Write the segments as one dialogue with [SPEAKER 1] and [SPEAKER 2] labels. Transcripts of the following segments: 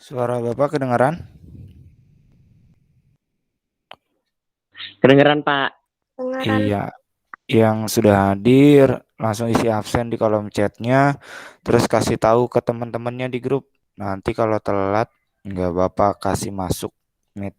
[SPEAKER 1] Suara Bapak kedengaran?
[SPEAKER 2] Kedengeran, Pak.
[SPEAKER 1] Iya, yang sudah hadir langsung isi absen di kolom chatnya, terus kasih tahu ke teman-temannya di grup. Nanti kalau telat, nggak Bapak kasih masuk meet.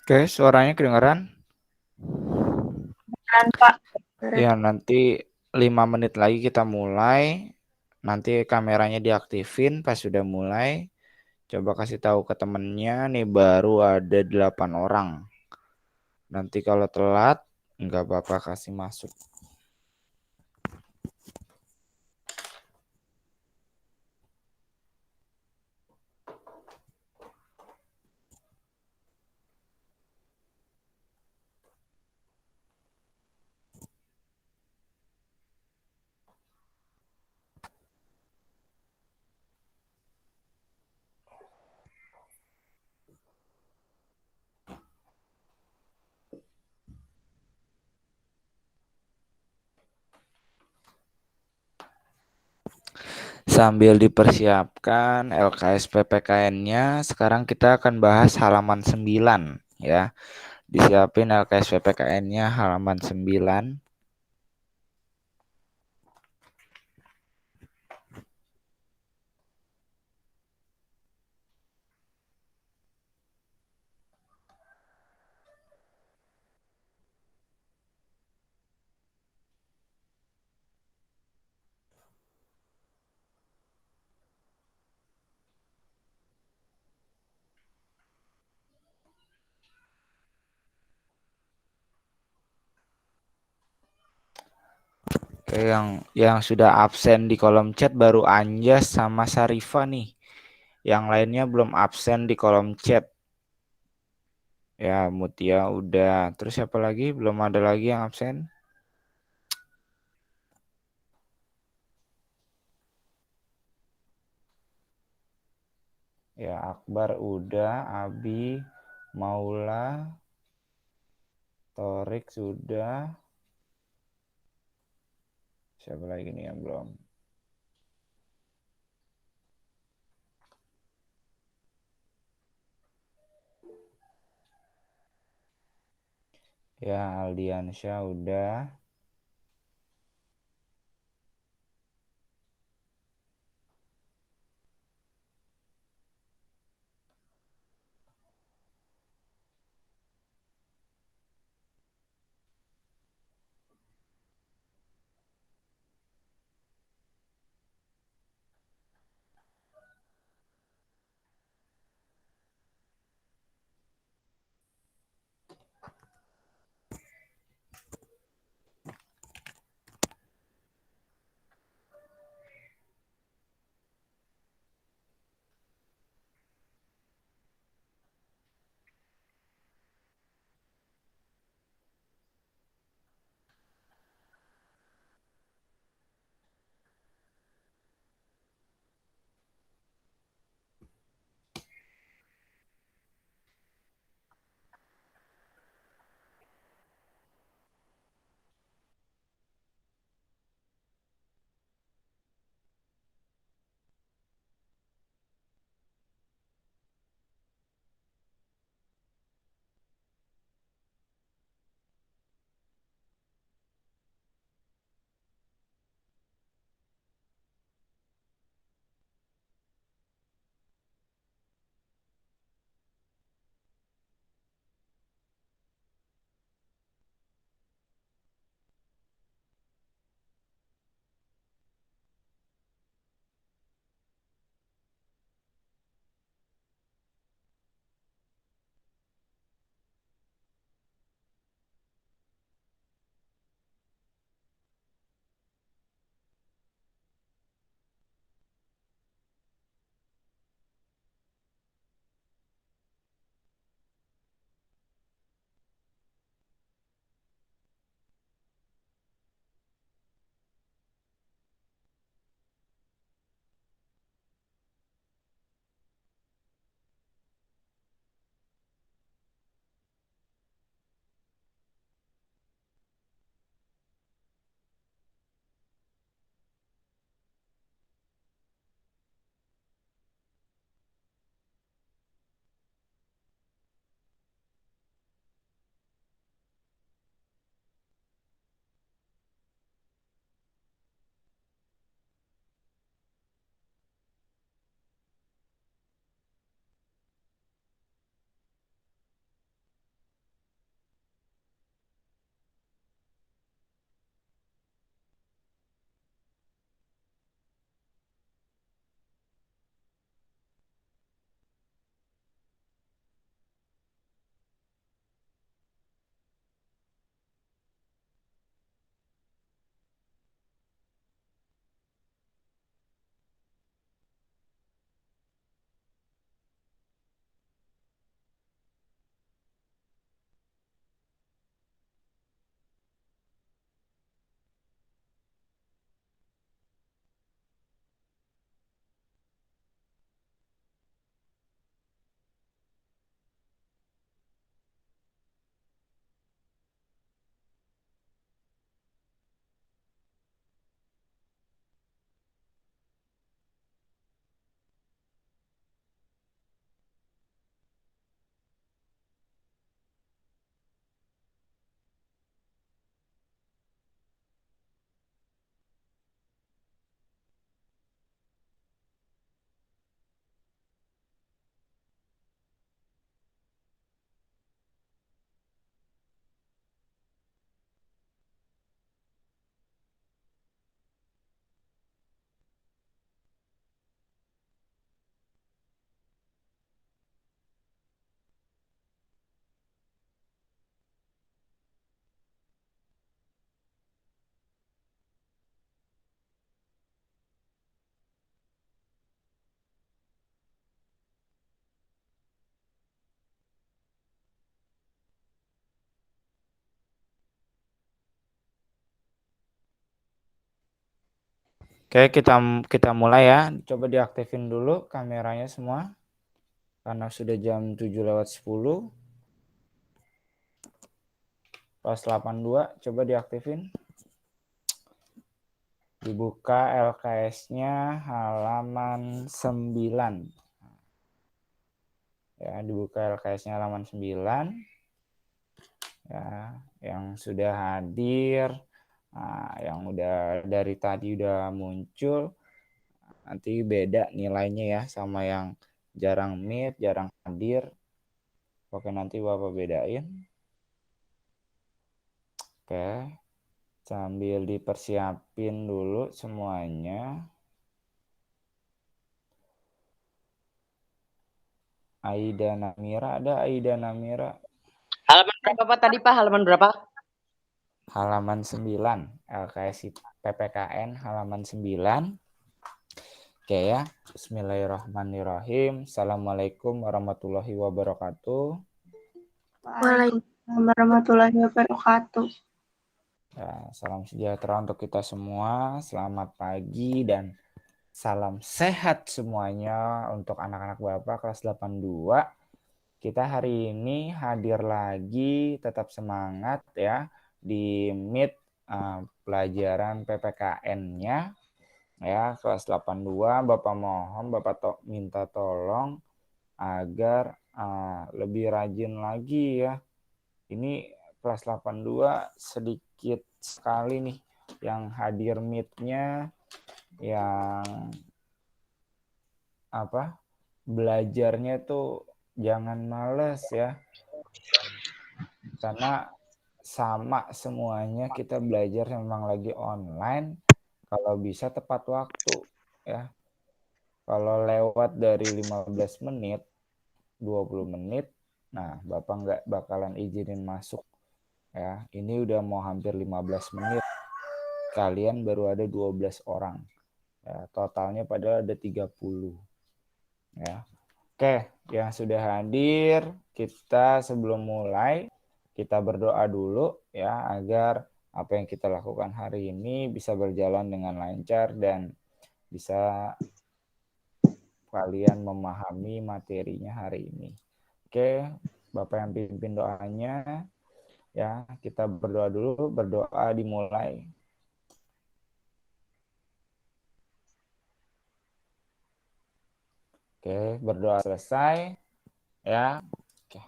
[SPEAKER 1] Oke, suaranya kedengaran?
[SPEAKER 3] Kan Pak.
[SPEAKER 1] Ya, nanti 5 menit lagi kita mulai. Nanti kameranya diaktifin pas sudah mulai. Coba kasih tahu ke temennya nih baru ada 8 orang. Nanti kalau telat, nggak Bapak kasih masuk. Sambil dipersiapkan LKS PPKN-nya, sekarang kita akan bahas halaman 9 ya. Disiapin LKS PPKN-nya halaman 9. Oke, yang sudah absen di kolom chat baru Anjas sama Sarifa nih. Yang lainnya belum absen di kolom chat. Ya, Mutia udah. Terus siapa lagi? Belum ada lagi yang absen. Ya, Akbar udah, Abi, Maula, Torik sudah. Siapa lagi nih yang belum? Ya, Aldiansyah udah. Oke, kita mulai ya. Coba diaktifin dulu kameranya semua. Karena sudah jam 7 lewat 10. Kelas 82 coba diaktifin. Dibuka LKS-nya halaman 9. Ya, dibuka LKS-nya halaman 9. Ya, yang sudah hadir, yang udah dari tadi udah muncul, nanti beda nilainya ya sama yang jarang meet, jarang hadir. Oke, nanti Bapak bedain. Oke, sambil dipersiapin dulu semuanya. Aida Namira, ada Aida Namira?
[SPEAKER 2] Halaman berapa Pak tadi Pak? Halaman berapa?
[SPEAKER 1] Halaman 9, LKS PPKN halaman 9. Oke ya, bismillahirrahmanirrahim. Assalamualaikum warahmatullahi wabarakatuh.
[SPEAKER 3] Waalaikumsalam warahmatullahi wabarakatuh.
[SPEAKER 1] Ya, salam sejahtera untuk kita semua. Selamat pagi dan salam sehat semuanya untuk anak-anak Bapak kelas 82. Kita hari ini hadir lagi, tetap semangat ya di Meet pelajaran PPKN-nya ya kelas 82. Bapak mohon Bapak minta tolong agar lebih rajin lagi ya. Ini kelas 82 sedikit sekali nih yang hadir meet-nya, yang belajarnya tuh jangan males ya, karena sama semuanya kita belajar memang lagi online. Kalau bisa tepat waktu ya. Kalau lewat dari 15 menit 20 menit, nah Bapak nggak bakalan izinin masuk ya. Ini udah mau hampir 15 menit, kalian baru ada 12 orang ya, totalnya padahal ada 30 ya. Oke, yang sudah hadir, kita sebelum mulai kita berdoa dulu ya agar apa yang kita lakukan hari ini bisa berjalan dengan lancar dan bisa kalian memahami materinya hari ini. Oke, Bapak yang pimpin doanya ya, kita berdoa dulu, berdoa dimulai. Oke, berdoa selesai ya. Oke.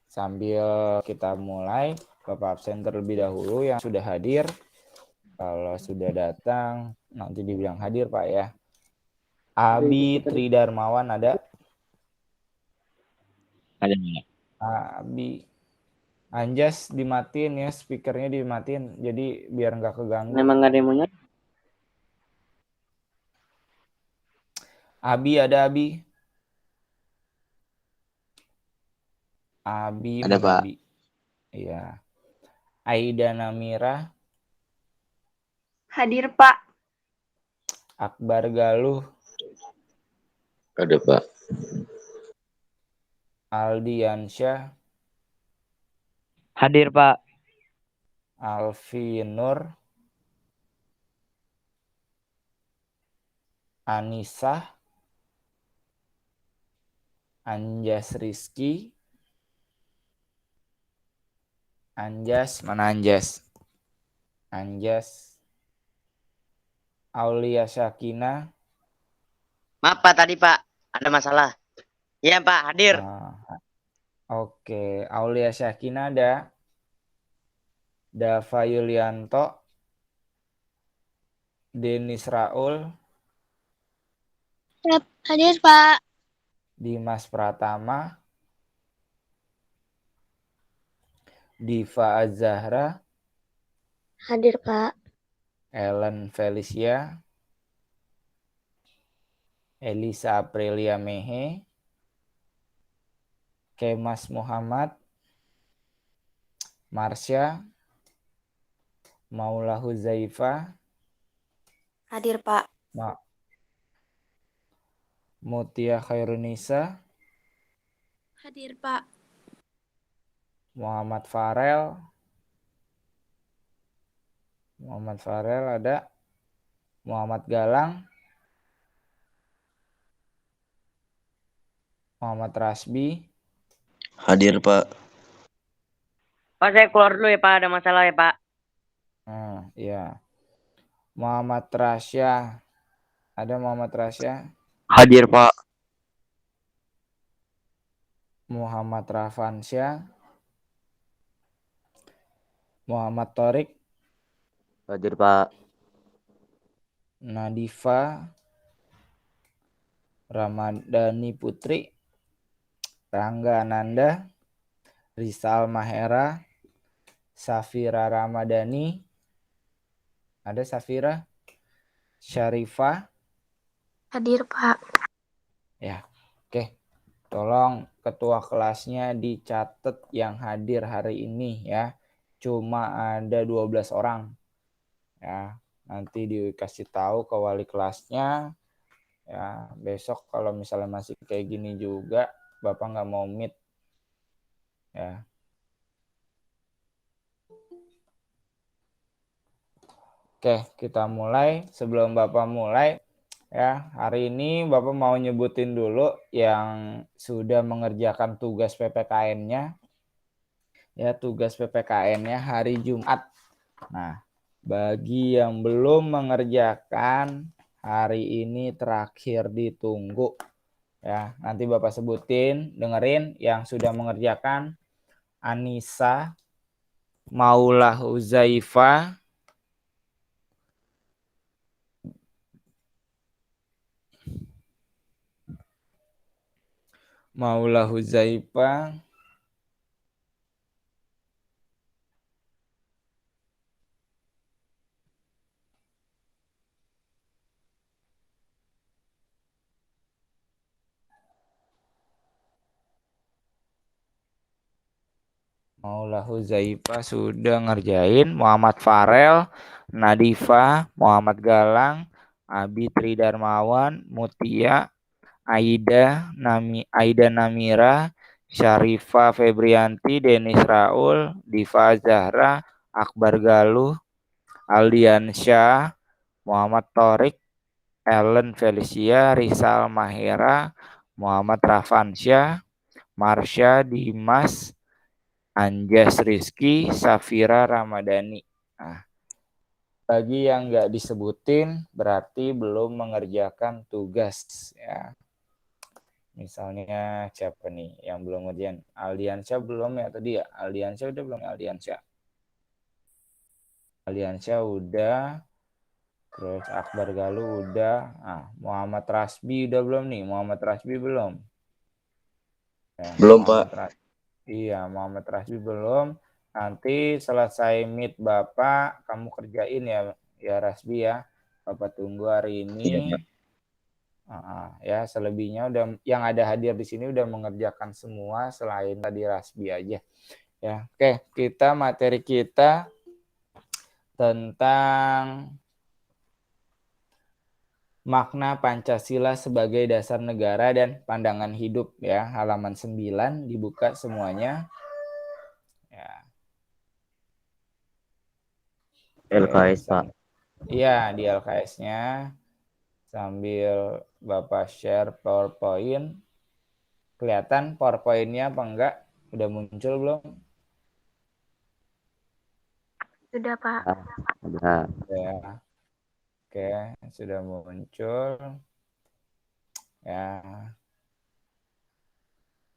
[SPEAKER 1] Sambil kita mulai, Bapak absen terlebih dahulu yang sudah hadir. Kalau sudah datang nanti dibilang hadir Pak ya. Abi Tridarmawan ada?
[SPEAKER 2] Ada.
[SPEAKER 1] Abi. Anjas dimatiin ya, speakernya dimatiin, jadi biar nggak keganggu.
[SPEAKER 2] Memang nggak ada yang mau nyari.
[SPEAKER 1] Abi ada Abi? Abi
[SPEAKER 2] Ada
[SPEAKER 1] mana
[SPEAKER 2] Pak.
[SPEAKER 1] Abi? Iya. Aida Namira.
[SPEAKER 3] Hadir Pak.
[SPEAKER 1] Akbar Galuh.
[SPEAKER 2] Ada Pak.
[SPEAKER 1] Aldiansyah.
[SPEAKER 2] Hadir Pak.
[SPEAKER 1] Alfi Nur. Anisah. Anjas Rizky. Anjas, mana Anjas? Anjas. Aulia Syakina.
[SPEAKER 4] Maaf Pak tadi Pak, ada masalah. Iya Pak, hadir.
[SPEAKER 1] Oke, Aulia Syakina ada. Dava Yulianto. Denis Raul.
[SPEAKER 3] Hadir Pak.
[SPEAKER 1] Dimas Pratama. Diva Azahra.
[SPEAKER 3] Hadir Pak.
[SPEAKER 1] Ellen Felicia. Elisa Aprilia Mehe. Kemas Muhammad. Marsha. Maula Huzaifa.
[SPEAKER 3] Hadir Pak.
[SPEAKER 1] Mutia Khairunisa.
[SPEAKER 3] Hadir Pak.
[SPEAKER 1] Muhammad Farel. Muhammad Farel ada. Muhammad Galang. Muhammad Rasbi.
[SPEAKER 2] Hadir Pak.
[SPEAKER 4] Pak, saya keluar dulu ya, Pak. Ada masalah ya, Pak.
[SPEAKER 1] Iya. Muhammad Rasya. Ada Muhammad Rasya?
[SPEAKER 5] Hadir, Pak.
[SPEAKER 1] Muhammad Rafansyah. Muhammad Torik.
[SPEAKER 5] Hadir, Pak.
[SPEAKER 1] Nadifa. Ramadhani Putri. Rangga Ananda. Rizal Mahera. Safira Ramadhani. Ada Safira? Syarifah.
[SPEAKER 3] Hadir, Pak.
[SPEAKER 1] Ya, oke. Tolong ketua kelasnya dicatat yang hadir hari ini ya. Cuma ada 12 orang. Ya, nanti dikasih tahu ke wali kelasnya. Ya, besok kalau misalnya masih kayak gini juga, Bapak nggak mau meet. Ya. Oke, kita mulai. Sebelum Bapak mulai, ya, hari ini Bapak mau nyebutin dulu yang sudah mengerjakan tugas PPKN-nya. Ya, tugas PPKN-nya hari Jumat. Nah, bagi yang belum mengerjakan, hari ini terakhir ditunggu. Ya, nanti Bapak sebutin, dengerin yang sudah mengerjakan. Anissa, Maulah Uzaifa, Maulah Huzaifa, Maulah Huzaifa sudah ngerjain. Muhammad Farel, Nadifa, Muhammad Galang, Abi Tridarmawan, Mutia, Aida Namira, Syarifah Febrianti, Denis Raul, Diva Zahra, Akbar Galuh, Aldiansyah, Muhammad Torik, Ellen Felicia, Rizal Mahera, Muhammad Rafansyah, Marsha Dimas, Anjas Rizky, Safira Ramadhani. Nah, bagi yang nggak disebutin berarti belum mengerjakan tugas ya. Misalnya siapa nih yang belum ngerjain? Aldiansyah belum ya tadi ya? Aldiansyah udah belum? Aldiansyah udah. Terus Akbar Galuh udah. Muhammad Rasbi udah belum nih? Muhammad Rasbi belum? Ya,
[SPEAKER 5] Belum, Pak.
[SPEAKER 1] Iya, Muhammad Rasbi belum. Nanti selesai meet Bapak, kamu kerjain ya Rasbi ya. Bapak tunggu hari ini. Ya, selebihnya udah yang ada hadir di sini udah mengerjakan semua selain tadi Rasbi aja. Ya, oke, materi kita tentang makna Pancasila sebagai dasar negara dan pandangan hidup ya. Halaman 9 dibuka semuanya. Ya.
[SPEAKER 5] LKS, Pak.
[SPEAKER 1] Iya, di LKS-nya sambil Bapak share PowerPoint. Kelihatan PowerPoint-nya apa enggak? Udah muncul belum?
[SPEAKER 3] Sudah, Pak.
[SPEAKER 5] Sudah.
[SPEAKER 1] Ya. Oke, sudah muncul. Ya.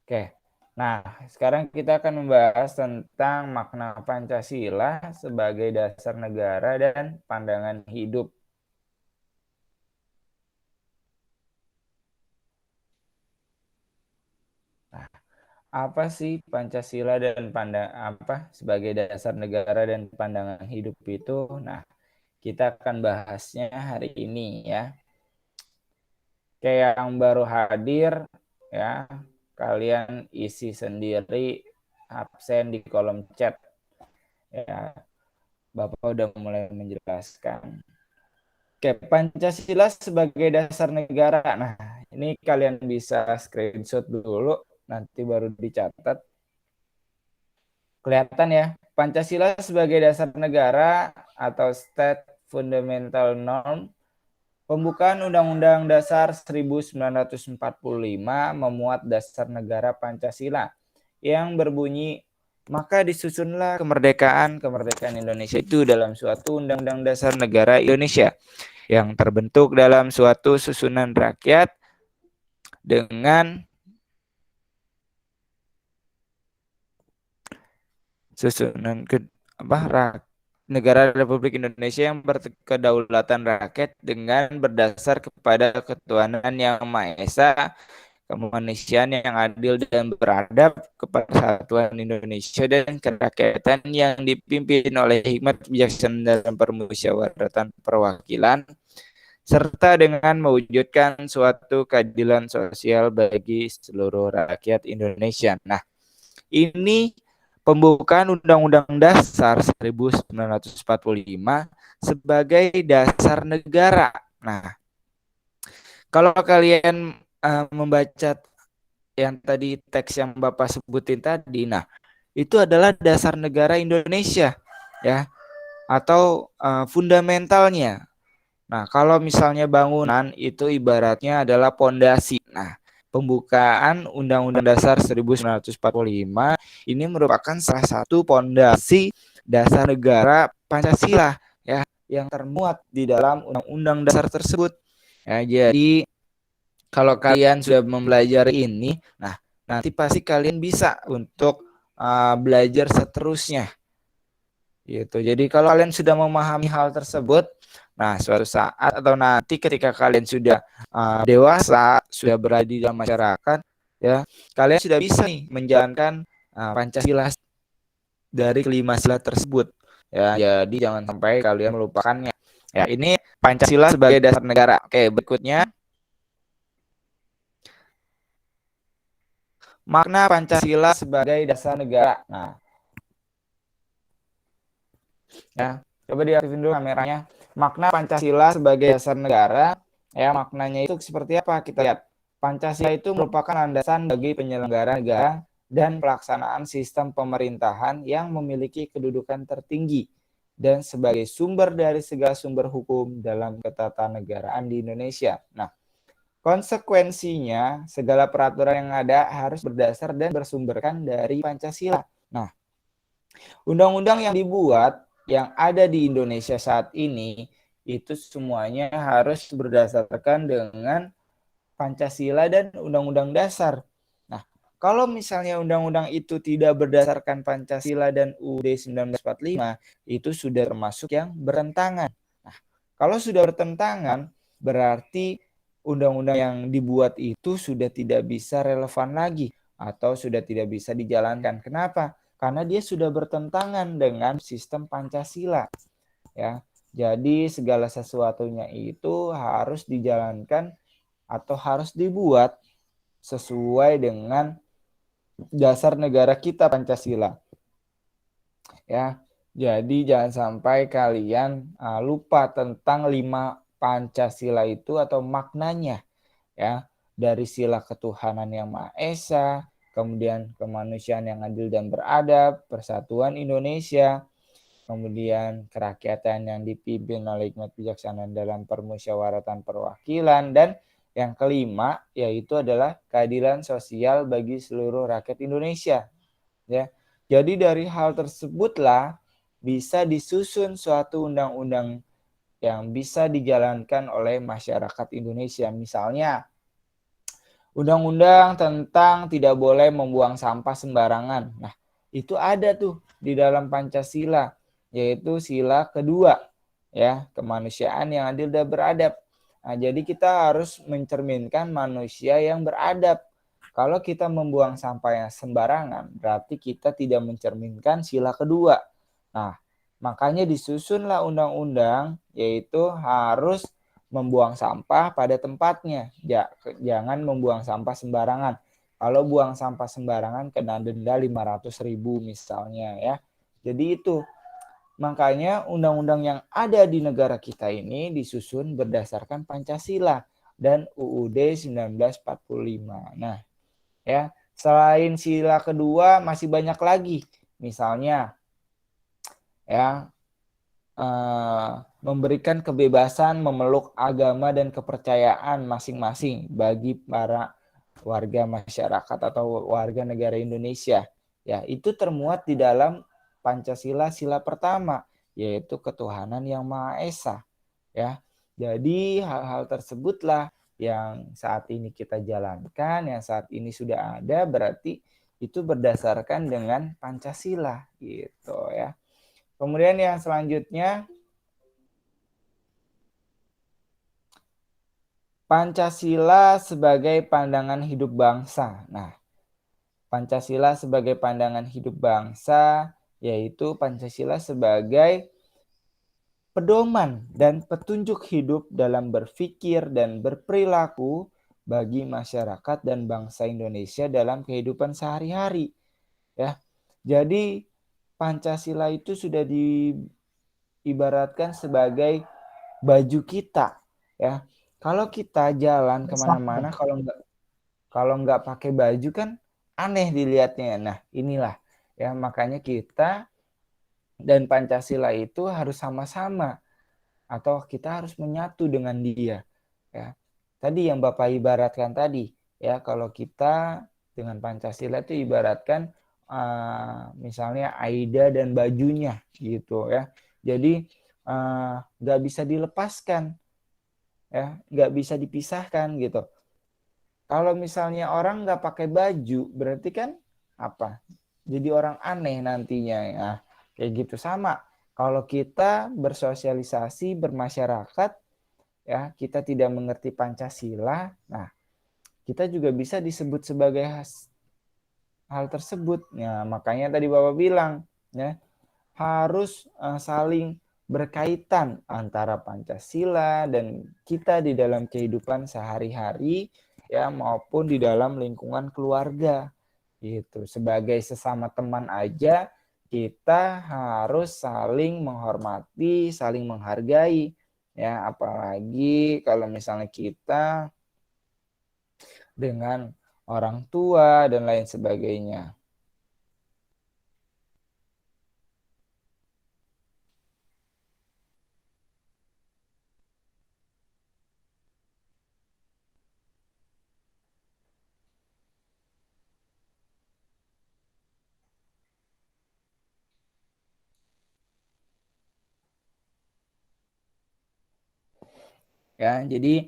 [SPEAKER 1] Oke. Nah, sekarang kita akan membahas tentang makna Pancasila sebagai dasar negara dan pandangan hidup. Nah, apa sih Pancasila dan sebagai dasar negara dan pandangan hidup itu? Nah, kita akan bahasnya hari ini ya. Kayak yang baru hadir ya, kalian isi sendiri absen di kolom chat ya. Bapak udah mulai menjelaskan. Oke, Pancasila sebagai dasar negara. Nah, ini kalian bisa screenshot dulu, nanti baru dicatat. Kelihatan ya, Pancasila sebagai dasar negara atau State Fundamental Norm. Pembukaan Undang-Undang Dasar 1945 memuat dasar negara Pancasila yang berbunyi Maka disusunlah kemerdekaan Indonesia itu dalam suatu Undang-Undang Dasar Negara Indonesia yang terbentuk dalam suatu susunan rakyat dengan negara Republik Indonesia yang berkedaulatan rakyat dengan berdasar kepada ketuhanan yang Maha Esa, kemanusiaan yang adil dan beradab, kepersatuan Indonesia dan kerakyatan yang dipimpin oleh hikmat bijaksana dalam permusyawaratan perwakilan, serta dengan mewujudkan suatu keadilan sosial bagi seluruh rakyat Indonesia. Nah, ini pembukaan Undang-Undang Dasar 1945 sebagai dasar negara. Nah, kalau kalian membaca yang tadi teks yang Bapak sebutin tadi, nah itu adalah dasar negara Indonesia, ya, atau fundamentalnya. Nah, kalau misalnya bangunan itu ibaratnya adalah pondasi. Nah, pembukaan Undang-Undang Dasar 1945 ini merupakan salah satu pondasi dasar negara Pancasila, ya, yang termuat di dalam Undang-Undang Dasar tersebut. Ya, jadi kalau kalian sudah mempelajari ini, nah nanti pasti kalian bisa untuk belajar seterusnya. Gitu. Jadi kalau kalian sudah memahami hal tersebut, nah suatu saat atau nanti ketika kalian sudah dewasa, sudah berada di dalam masyarakat, ya kalian sudah bisa nih menjalankan Pancasila dari kelima sila tersebut. Ya, jadi jangan sampai kalian melupakannya. Ya, ini Pancasila sebagai dasar negara. Oke, berikutnya makna Pancasila sebagai dasar negara. Nah, ya, coba diaktifin dulu kameranya. Makna Pancasila sebagai dasar negara, ya maknanya itu seperti apa? Kita lihat. Pancasila itu merupakan landasan bagi penyelenggara negara dan pelaksanaan sistem pemerintahan yang memiliki kedudukan tertinggi dan sebagai sumber dari segala sumber hukum dalam ketatanegaraan di Indonesia. Nah, konsekuensinya segala peraturan yang ada harus berdasar dan bersumberkan dari Pancasila. Nah, undang-undang yang dibuat yang ada di Indonesia saat ini itu semuanya harus berdasarkan dengan Pancasila dan Undang-Undang Dasar. Nah, kalau misalnya undang-undang itu tidak berdasarkan Pancasila dan UUD 1945, itu sudah termasuk yang bertentangan. Nah, kalau sudah bertentangan, berarti undang-undang yang dibuat itu sudah tidak bisa relevan lagi atau sudah tidak bisa dijalankan. Kenapa? Karena dia sudah bertentangan dengan sistem Pancasila. Ya, jadi segala sesuatunya itu harus dijalankan atau harus dibuat sesuai dengan dasar negara kita Pancasila. Ya, jadi jangan sampai kalian lupa tentang 5 Pancasila itu atau maknanya, ya, dari sila ketuhanan yang Maha Esa, kemudian kemanusiaan yang adil dan beradab, persatuan Indonesia, kemudian kerakyatan yang dipimpin oleh hikmat bijaksana dalam permusyawaratan perwakilan, dan yang kelima yaitu adalah keadilan sosial bagi seluruh rakyat Indonesia. Ya, jadi dari hal tersebutlah bisa disusun suatu undang-undang yang bisa dijalankan oleh masyarakat Indonesia. Misalnya, undang-undang tentang tidak boleh membuang sampah sembarangan. Nah, itu ada tuh di dalam Pancasila, yaitu sila kedua, ya, kemanusiaan yang adil dan beradab. Nah, jadi kita harus mencerminkan manusia yang beradab. Kalau kita membuang sampah yang sembarangan, berarti kita tidak mencerminkan sila kedua. Nah, makanya disusunlah undang-undang, yaitu harus membuang sampah pada tempatnya. Jangan membuang sampah sembarangan. Kalau buang sampah sembarangan kena denda 500.000 misalnya, ya. Jadi itu. Makanya undang-undang yang ada di negara kita ini disusun berdasarkan Pancasila dan UUD 1945. Nah, ya, selain sila kedua masih banyak lagi. Misalnya, ya, memberikan kebebasan memeluk agama dan kepercayaan masing-masing bagi para warga masyarakat atau warga negara Indonesia. Ya, itu termuat di dalam Pancasila sila pertama, yaitu ketuhanan yang Maha Esa. Ya, jadi hal-hal tersebutlah yang saat ini kita jalankan, yang saat ini sudah ada, berarti itu berdasarkan dengan Pancasila gitu ya. Kemudian yang selanjutnya, Pancasila sebagai pandangan hidup bangsa. Nah, Pancasila sebagai pandangan hidup bangsa, yaitu Pancasila sebagai pedoman dan petunjuk hidup dalam berpikir dan berperilaku bagi masyarakat dan bangsa Indonesia dalam kehidupan sehari-hari. Ya, jadi Pancasila itu sudah diibaratkan sebagai baju kita. Ya, kalau kita jalan kemana-mana, kalau nggak pakai baju kan aneh dilihatnya. Nah, inilah ya makanya kita dan Pancasila itu harus sama-sama atau kita harus menyatu dengan dia ya. Tadi yang Bapak ibaratkan tadi ya, kalau kita dengan Pancasila itu ibaratkan misalnya Aida dan bajunya gitu ya. Jadi nggak bisa dilepaskan ya, nggak bisa dipisahkan gitu. Kalau misalnya orang nggak pakai baju, berarti kan apa? Jadi orang aneh nantinya. Nah, kayak gitu sama. Kalau kita bersosialisasi, bermasyarakat, ya kita tidak mengerti Pancasila, nah kita juga bisa disebut sebagai hal tersebut. Ya, makanya tadi Bapak bilang, ya harus saling berkaitan antara Pancasila dan kita di dalam kehidupan sehari-hari ya maupun di dalam lingkungan keluarga gitu. Sebagai sesama teman aja kita harus saling menghormati, saling menghargai ya, apalagi kalau misalnya kita dengan orang tua dan lain sebagainya. Ya, jadi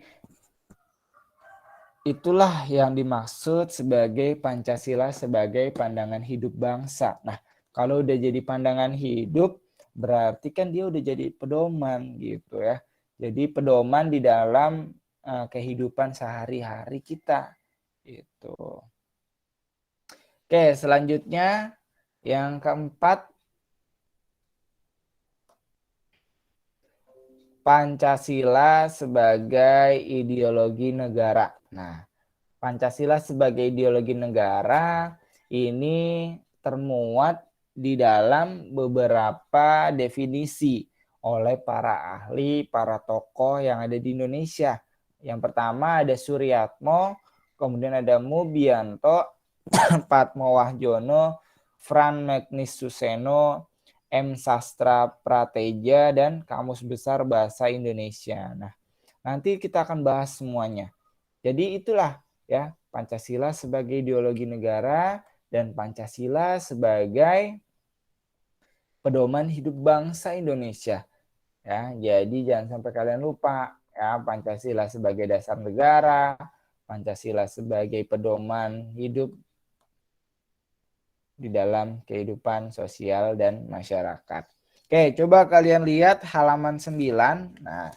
[SPEAKER 1] itulah yang dimaksud sebagai Pancasila sebagai pandangan hidup bangsa. Nah, kalau udah jadi pandangan hidup, berarti kan dia udah jadi pedoman gitu ya. Jadi pedoman di dalam kehidupan sehari-hari kita. Gitu. Oke, selanjutnya yang keempat, Pancasila sebagai ideologi negara. Nah, Pancasila sebagai ideologi negara ini termuat di dalam beberapa definisi oleh para ahli, para tokoh yang ada di Indonesia. Yang pertama ada Suryatmo, kemudian ada Mubianto, Patmo Wahjono, Fran Magnis Suseno, M. Sastra Prateja, dan Kamus Besar Bahasa Indonesia. Nah, nanti kita akan bahas semuanya. Jadi itulah ya Pancasila sebagai ideologi negara dan Pancasila sebagai pedoman hidup bangsa Indonesia. Ya, jadi jangan sampai kalian lupa ya, Pancasila sebagai dasar negara, Pancasila sebagai pedoman hidup di dalam kehidupan sosial dan masyarakat. Oke, coba kalian lihat halaman 9. Nah,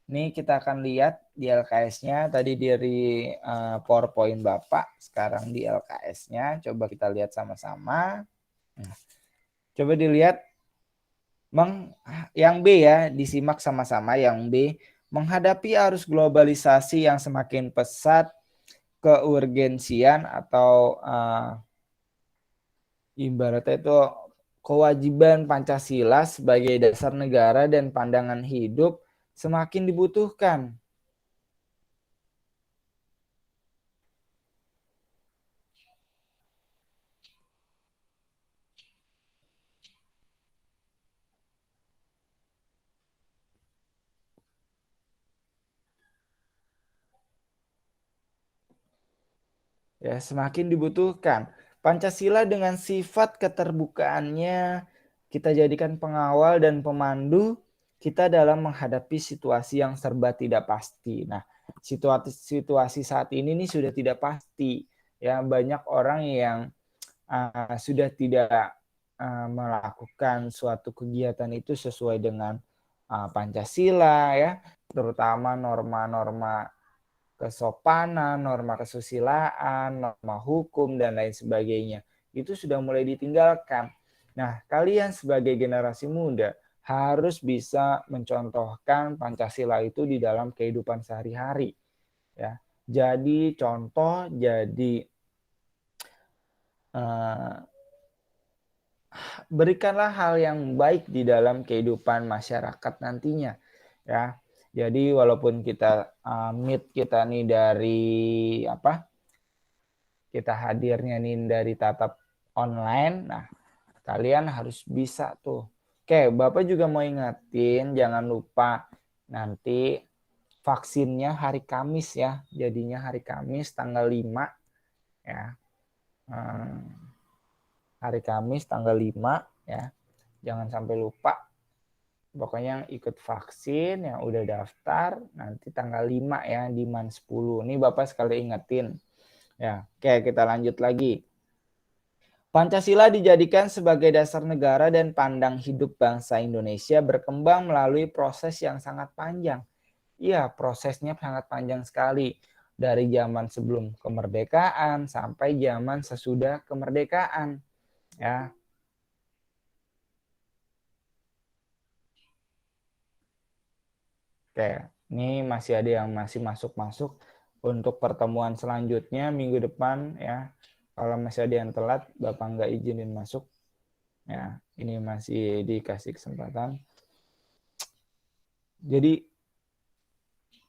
[SPEAKER 1] ini kita akan lihat di LKS-nya. Tadi dari PowerPoint Bapak, sekarang di LKS-nya. Coba kita lihat sama-sama. Nah, coba dilihat yang B ya, disimak sama-sama yang B. Menghadapi arus globalisasi yang semakin pesat, keurgensian atau ibaratnya itu kewajiban Pancasila sebagai dasar negara dan pandangan hidup semakin dibutuhkan. Ya, semakin dibutuhkan Pancasila dengan sifat keterbukaannya kita jadikan pengawal dan pemandu kita dalam menghadapi situasi yang serba tidak pasti. Nah, situasi saat ini nih sudah tidak pasti. Ya, banyak orang yang sudah tidak melakukan suatu kegiatan itu sesuai dengan Pancasila ya, terutama norma-norma kesopanan, norma kesusilaan, norma hukum dan lain sebagainya. Itu sudah mulai ditinggalkan. Nah, kalian sebagai generasi muda harus bisa mencontohkan Pancasila itu di dalam kehidupan sehari-hari ya. Jadi contoh, jadi berikanlah hal yang baik di dalam kehidupan masyarakat nantinya ya. Jadi walaupun kita meet kita nih dari kita hadirnya nih dari tatap online, nah kalian harus bisa tuh. Oke, Bapak juga mau ingetin jangan lupa nanti vaksinnya hari Kamis ya. Jadinya hari Kamis tanggal 5 ya. Hari Kamis tanggal 5 ya. Jangan sampai lupa. Pokoknya yang ikut vaksin, yang udah daftar, nanti tanggal 5 ya, di Man 10. Ini Bapak sekali ingetin. Ya, oke kita lanjut lagi. Pancasila dijadikan sebagai dasar negara dan pandang hidup bangsa Indonesia berkembang melalui proses yang sangat panjang. Iya, prosesnya sangat panjang sekali. Dari zaman sebelum kemerdekaan sampai zaman sesudah kemerdekaan. Ya, oke, ini masih ada yang masih masuk-masuk untuk pertemuan selanjutnya minggu depan ya. Kalau masih ada yang telat, Bapak nggak izinin masuk. Ya, ini masih dikasih kesempatan. Jadi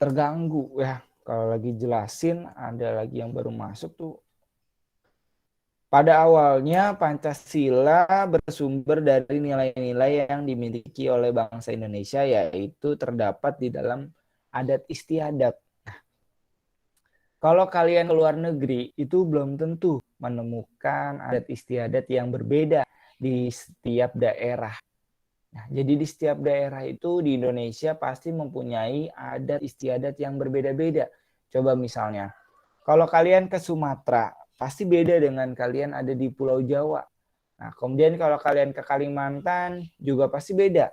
[SPEAKER 1] terganggu ya. Kalau lagi jelasin, ada lagi yang baru masuk tuh. Pada awalnya Pancasila bersumber dari nilai-nilai yang dimiliki oleh bangsa Indonesia, yaitu terdapat di dalam adat istiadat. Kalau kalian ke luar negeri, itu belum tentu menemukan adat istiadat yang berbeda di setiap daerah. Nah, jadi di setiap daerah itu di Indonesia pasti mempunyai adat istiadat yang berbeda-beda. Coba misalnya, kalau kalian ke Sumatera, pasti beda dengan kalian ada di Pulau Jawa. Nah, kemudian kalau kalian ke Kalimantan juga pasti beda,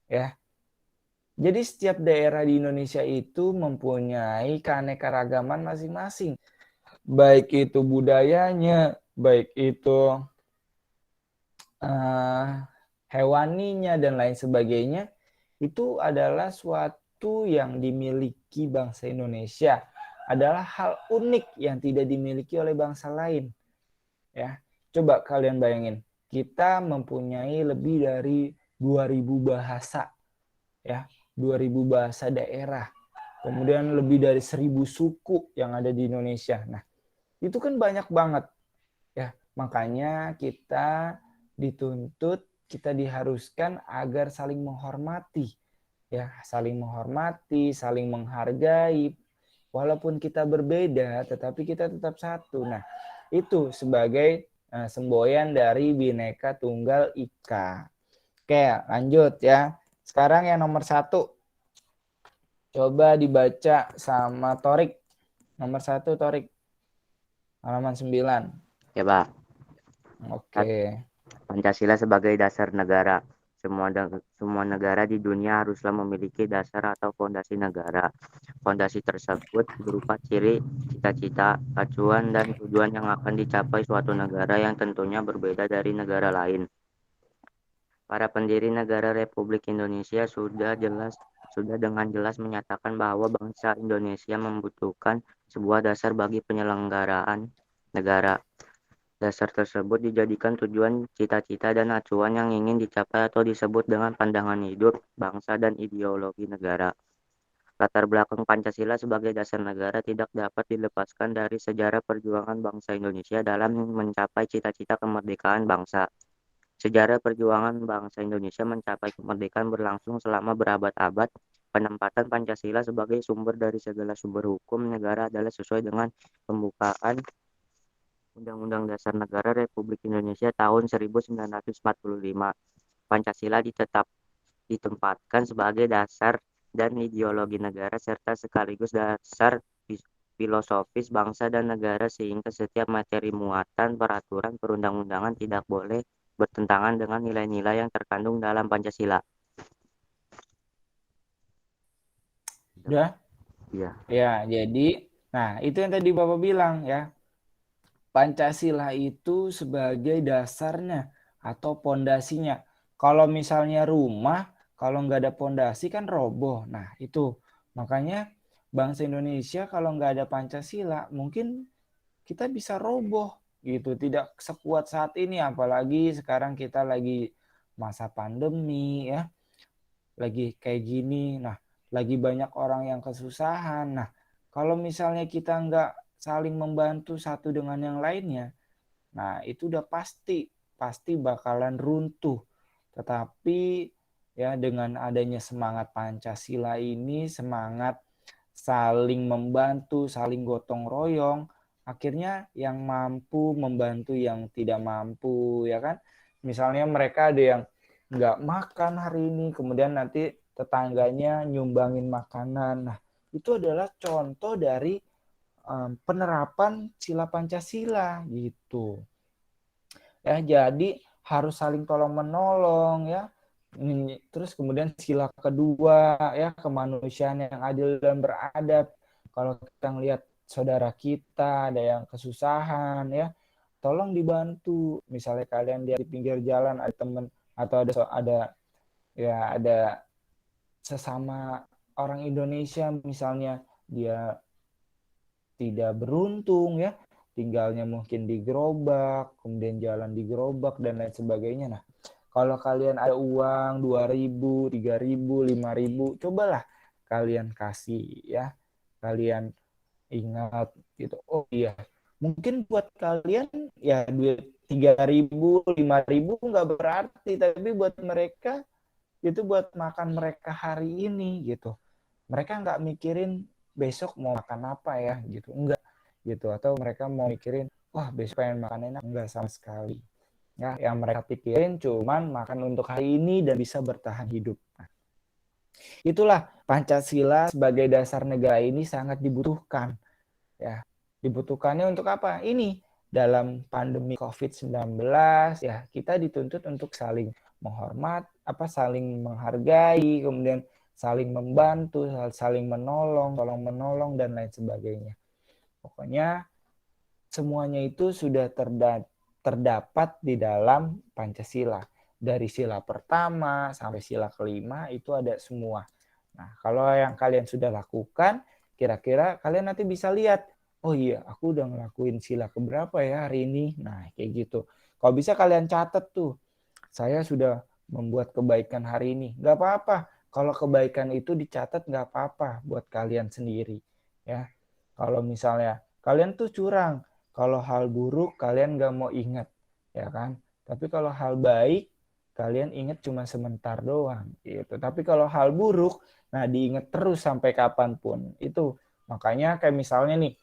[SPEAKER 1] ya. Jadi setiap daerah di Indonesia itu mempunyai keanekaragaman masing-masing. Baik itu budayanya, baik itu hewaninya dan lain sebagainya, itu adalah suatu yang dimiliki bangsa Indonesia. Adalah hal unik yang tidak dimiliki oleh bangsa lain. Ya, coba kalian bayangin, kita mempunyai lebih dari 2000 bahasa. Ya, 2000 bahasa daerah. Kemudian lebih dari 1000 suku yang ada di Indonesia. Nah, itu kan banyak banget. Ya, makanya kita dituntut, kita diharuskan agar saling menghormati. Ya, saling menghormati, saling menghargai. Walaupun kita berbeda, tetapi kita tetap satu. Nah, itu sebagai semboyan dari Bhinneka Tunggal Ika. Oke, lanjut ya. Sekarang yang nomor 1. Coba dibaca sama Torik. Nomor 1 Torik. Halaman 9.
[SPEAKER 5] Ya, Pak.
[SPEAKER 1] Oke.
[SPEAKER 5] Pancasila sebagai dasar negara. Semua negara di dunia haruslah memiliki dasar atau fondasi negara. Fondasi tersebut berupa ciri, cita-cita, acuan, dan tujuan yang akan dicapai suatu negara yang tentunya berbeda dari negara lain. Para pendiri negara Republik Indonesia sudah dengan jelas menyatakan bahwa bangsa Indonesia membutuhkan sebuah dasar bagi penyelenggaraan negara. Dasar tersebut dijadikan tujuan, cita-cita, dan acuan yang ingin dicapai atau disebut dengan pandangan hidup, bangsa, dan ideologi negara. Latar belakang Pancasila sebagai dasar negara tidak dapat dilepaskan dari sejarah perjuangan bangsa Indonesia dalam mencapai cita-cita kemerdekaan bangsa. Sejarah perjuangan bangsa Indonesia mencapai kemerdekaan berlangsung selama berabad-abad. Penempatan Pancasila sebagai sumber dari segala sumber hukum negara adalah sesuai dengan pembukaan Undang-Undang Dasar Negara Republik Indonesia tahun 1945. Pancasila ditempatkan sebagai dasar dan ideologi negara serta sekaligus dasar filosofis bangsa dan negara sehingga setiap materi muatan peraturan perundang-undangan tidak boleh bertentangan dengan nilai-nilai yang terkandung dalam Pancasila.
[SPEAKER 1] Udah?
[SPEAKER 5] Iya.
[SPEAKER 1] Ya, jadi nah itu yang tadi Bapak bilang ya. Pancasila itu sebagai dasarnya atau pondasinya. Kalau misalnya rumah, kalau nggak ada pondasi kan roboh. Nah itu makanya bangsa Indonesia kalau nggak ada Pancasila mungkin kita bisa roboh gitu. Tidak sekuat saat ini, apalagi sekarang kita lagi masa pandemi ya, lagi kayak gini. Nah lagi banyak orang yang kesusahan. Nah kalau misalnya kita nggak saling membantu satu dengan yang lainnya, nah, itu udah pasti bakalan runtuh. Tetapi ya dengan adanya semangat Pancasila ini, semangat saling membantu, saling gotong royong, akhirnya yang mampu membantu yang tidak mampu, ya kan? Misalnya mereka ada yang nggak makan hari ini, kemudian nanti tetangganya nyumbangin makanan. Nah, itu adalah contoh dari penerapan sila Pancasila gitu. Ya, jadi harus saling tolong menolong ya. Terus kemudian sila kedua ya, kemanusiaan yang adil dan beradab. Kalau kita ngelihat saudara kita ada yang kesusahan ya, tolong dibantu. Misalnya kalian lihat di pinggir jalan ada teman atau ada sesama orang Indonesia misalnya dia tidak beruntung ya, tinggalnya mungkin di gerobak, kemudian jalan di gerobak dan lain sebagainya. Nah, kalau kalian ada uang 2.000, 3.000, 5.000, cobalah kalian kasih ya. Kalian ingat gitu. Oh iya, mungkin buat kalian ya duit 3.000, 5.000 nggak berarti, tapi buat mereka itu buat makan mereka hari ini gitu. Mereka nggak mikirin besok mau makan apa ya gitu, enggak gitu. Atau mereka mau mikirin wah besok pengen makan enak, enggak sama sekali ya. Yang mereka pikirin cuman makan untuk hari ini dan bisa bertahan hidup. Nah, itulah Pancasila sebagai dasar negara ini sangat dibutuhkan ya. Dibutuhkannya untuk apa? Ini dalam pandemi COVID-19 ya, kita dituntut untuk saling menghormat, saling menghargai, kemudian saling membantu, saling menolong, tolong menolong dan lain sebagainya. Pokoknya semuanya itu sudah terdapat di dalam Pancasila. Dari sila pertama sampai sila kelima itu ada semua. Nah, kalau yang kalian sudah lakukan, kira-kira kalian nanti bisa lihat, oh iya, aku udah ngelakuin sila keberapa ya hari ini. Nah, kayak gitu. Kalau bisa kalian catat tuh, saya sudah membuat kebaikan hari ini. Nggak apa-apa. Kalau kebaikan itu dicatat nggak apa-apa buat kalian sendiri. Ya, kalau misalnya kalian tuh curang, kalau hal buruk kalian nggak mau ingat, ya kan? Tapi kalau hal baik kalian ingat cuma sebentar doang, gitu. Tapi kalau hal buruk, nah diingat terus sampai kapanpun. Itu makanya kayak misalnya nih,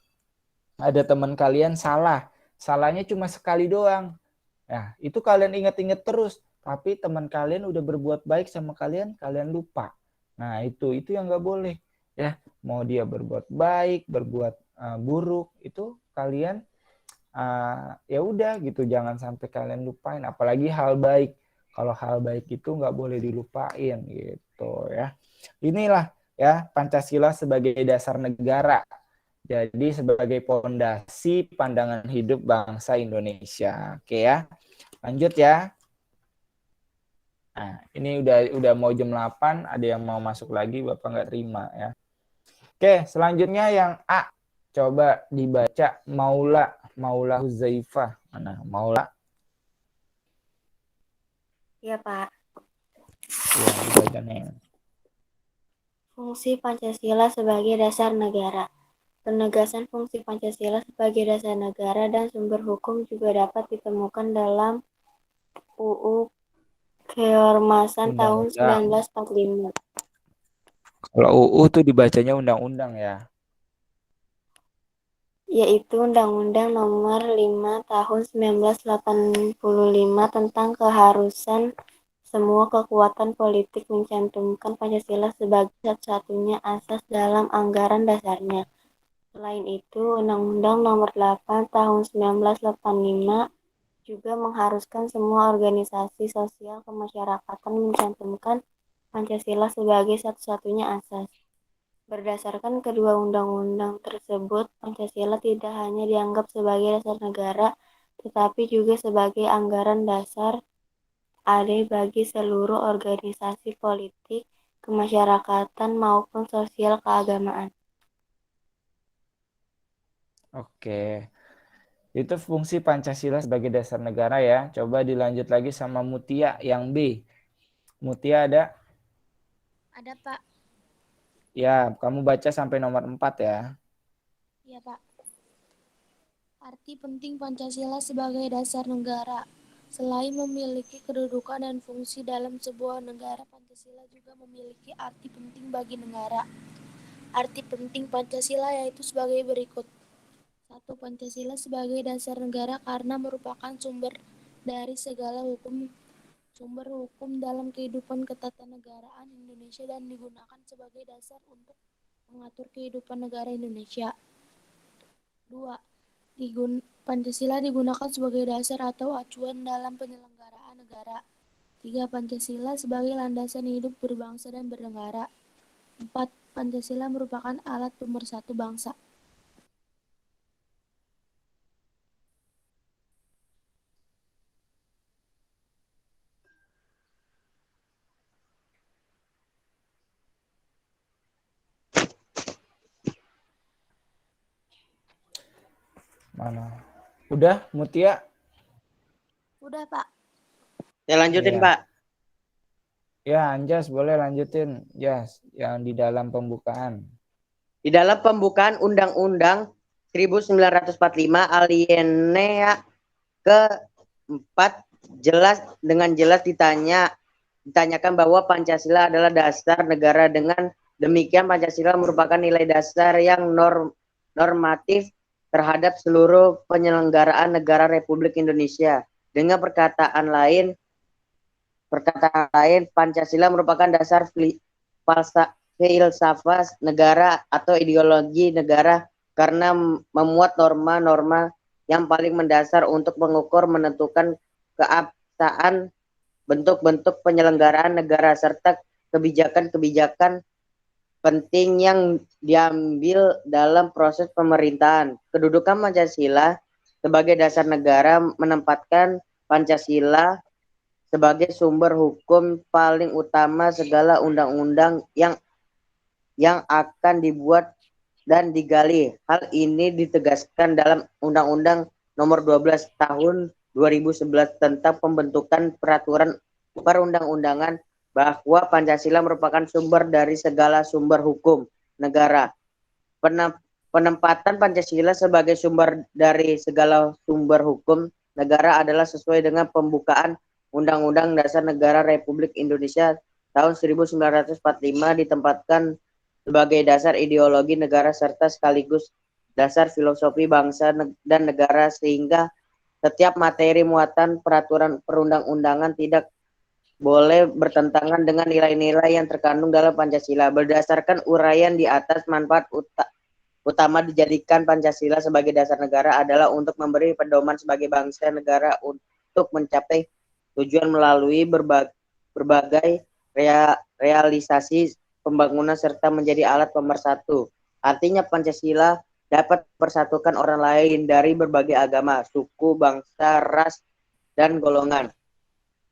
[SPEAKER 1] ada teman kalian salah, salahnya cuma sekali doang. Nah, itu kalian ingat-ingat terus, tapi teman kalian udah berbuat baik sama kalian, kalian lupa. Nah, itu yang nggak boleh. Ya, mau dia berbuat baik, berbuat buruk, itu kalian ya udah gitu, jangan sampai kalian lupain. Apalagi hal baik. Kalau hal baik itu nggak boleh dilupain gitu ya. Inilah ya Pancasila sebagai dasar negara. Jadi sebagai pondasi pandangan hidup bangsa Indonesia. Oke ya. Lanjut ya. Nah, ini udah mau jam 8, ada yang mau masuk lagi, Bapak nggak terima ya. Oke, selanjutnya yang A. Coba dibaca Maula Huzaifah. Mana Maula?
[SPEAKER 3] Iya, Pak.
[SPEAKER 1] Ya, dibacanya.
[SPEAKER 3] Fungsi Pancasila sebagai dasar negara. Penegasan fungsi Pancasila sebagai dasar negara dan sumber hukum juga dapat ditemukan dalam UU Keormasan tahun
[SPEAKER 1] Undang-undang.
[SPEAKER 3] 1945.
[SPEAKER 1] Kalau UU tuh dibacanya undang-undang ya.
[SPEAKER 3] yaitu Undang-Undang Nomor 5 Tahun 1985 tentang keharusan semua kekuatan politik mencantumkan Pancasila sebagai satu-satunya asas dalam anggaran dasarnya. Selain itu, Undang-Undang Nomor 8 Tahun 1985 juga mengharuskan semua organisasi sosial kemasyarakatan mencantumkan Pancasila sebagai satu-satunya asas. Berdasarkan kedua undang-undang tersebut, Pancasila tidak hanya dianggap sebagai dasar negara, tetapi juga sebagai anggaran dasar AD bagi seluruh organisasi politik, kemasyarakatan maupun sosial keagamaan.
[SPEAKER 1] Oke. Itu fungsi Pancasila sebagai dasar negara ya. Coba dilanjut lagi sama Mutia yang B. Mutia ada?
[SPEAKER 6] Ada, Pak.
[SPEAKER 1] Ya, kamu baca sampai nomor 4 ya.
[SPEAKER 6] Iya, Pak. Arti penting Pancasila sebagai dasar negara. Selain memiliki kedudukan dan fungsi dalam sebuah negara, Pancasila juga memiliki arti penting bagi negara. Arti penting Pancasila yaitu sebagai berikut. 1. Pancasila sebagai dasar negara karena merupakan sumber dari segala sumber hukum dalam kehidupan ketatanegaraan Indonesia dan digunakan sebagai dasar untuk mengatur kehidupan negara Indonesia. 2. Pancasila digunakan sebagai dasar atau acuan dalam penyelenggaraan negara. 3. Pancasila sebagai landasan hidup berbangsa dan bernegara. 4. Pancasila merupakan alat pemersatu bangsa.
[SPEAKER 1] Mana? Udah, Mutia?
[SPEAKER 6] Udah, Pak.
[SPEAKER 4] Saya lanjutin,
[SPEAKER 1] Iya.
[SPEAKER 4] Pak.
[SPEAKER 1] Ya, Anjas boleh lanjutin, Jas, yang di dalam pembukaan.
[SPEAKER 4] Di dalam pembukaan Undang-Undang 1945 alinea ke-4 dengan jelas ditanyakan bahwa Pancasila adalah dasar negara. Dengan demikian Pancasila merupakan nilai dasar yang normatif terhadap seluruh penyelenggaraan negara Republik Indonesia. Dengan perkataan lain, Pancasila merupakan dasar filsafat negara atau ideologi negara karena memuat norma-norma yang paling mendasar untuk mengukur, menentukan keabsahan bentuk-bentuk penyelenggaraan negara serta kebijakan-kebijakan penting yang diambil dalam proses pemerintahan. Kedudukan Pancasila sebagai dasar negara menempatkan Pancasila sebagai sumber hukum paling utama segala undang-undang yang akan dibuat dan digali. Hal ini ditegaskan dalam Undang-Undang Nomor 12 Tahun 2011 tentang pembentukan peraturan perundang-undangan bahwa Pancasila merupakan sumber dari segala sumber hukum negara. Penempatan Pancasila sebagai sumber dari segala sumber hukum negara adalah sesuai dengan pembukaan Undang-Undang Dasar Negara Republik Indonesia tahun 1945 ditempatkan sebagai dasar ideologi negara serta sekaligus dasar filosofi bangsa dan negara sehingga setiap materi muatan peraturan perundang-undangan tidak boleh bertentangan dengan nilai-nilai yang terkandung dalam Pancasila. Berdasarkan uraian di atas, manfaat utama dijadikan Pancasila sebagai dasar negara adalah untuk memberi pedoman sebagai bangsa negara untuk mencapai tujuan melalui berbagai realisasi pembangunan serta menjadi alat pemersatu. Artinya Pancasila dapat mempersatukan orang lain dari berbagai agama, suku, bangsa, ras, dan golongan.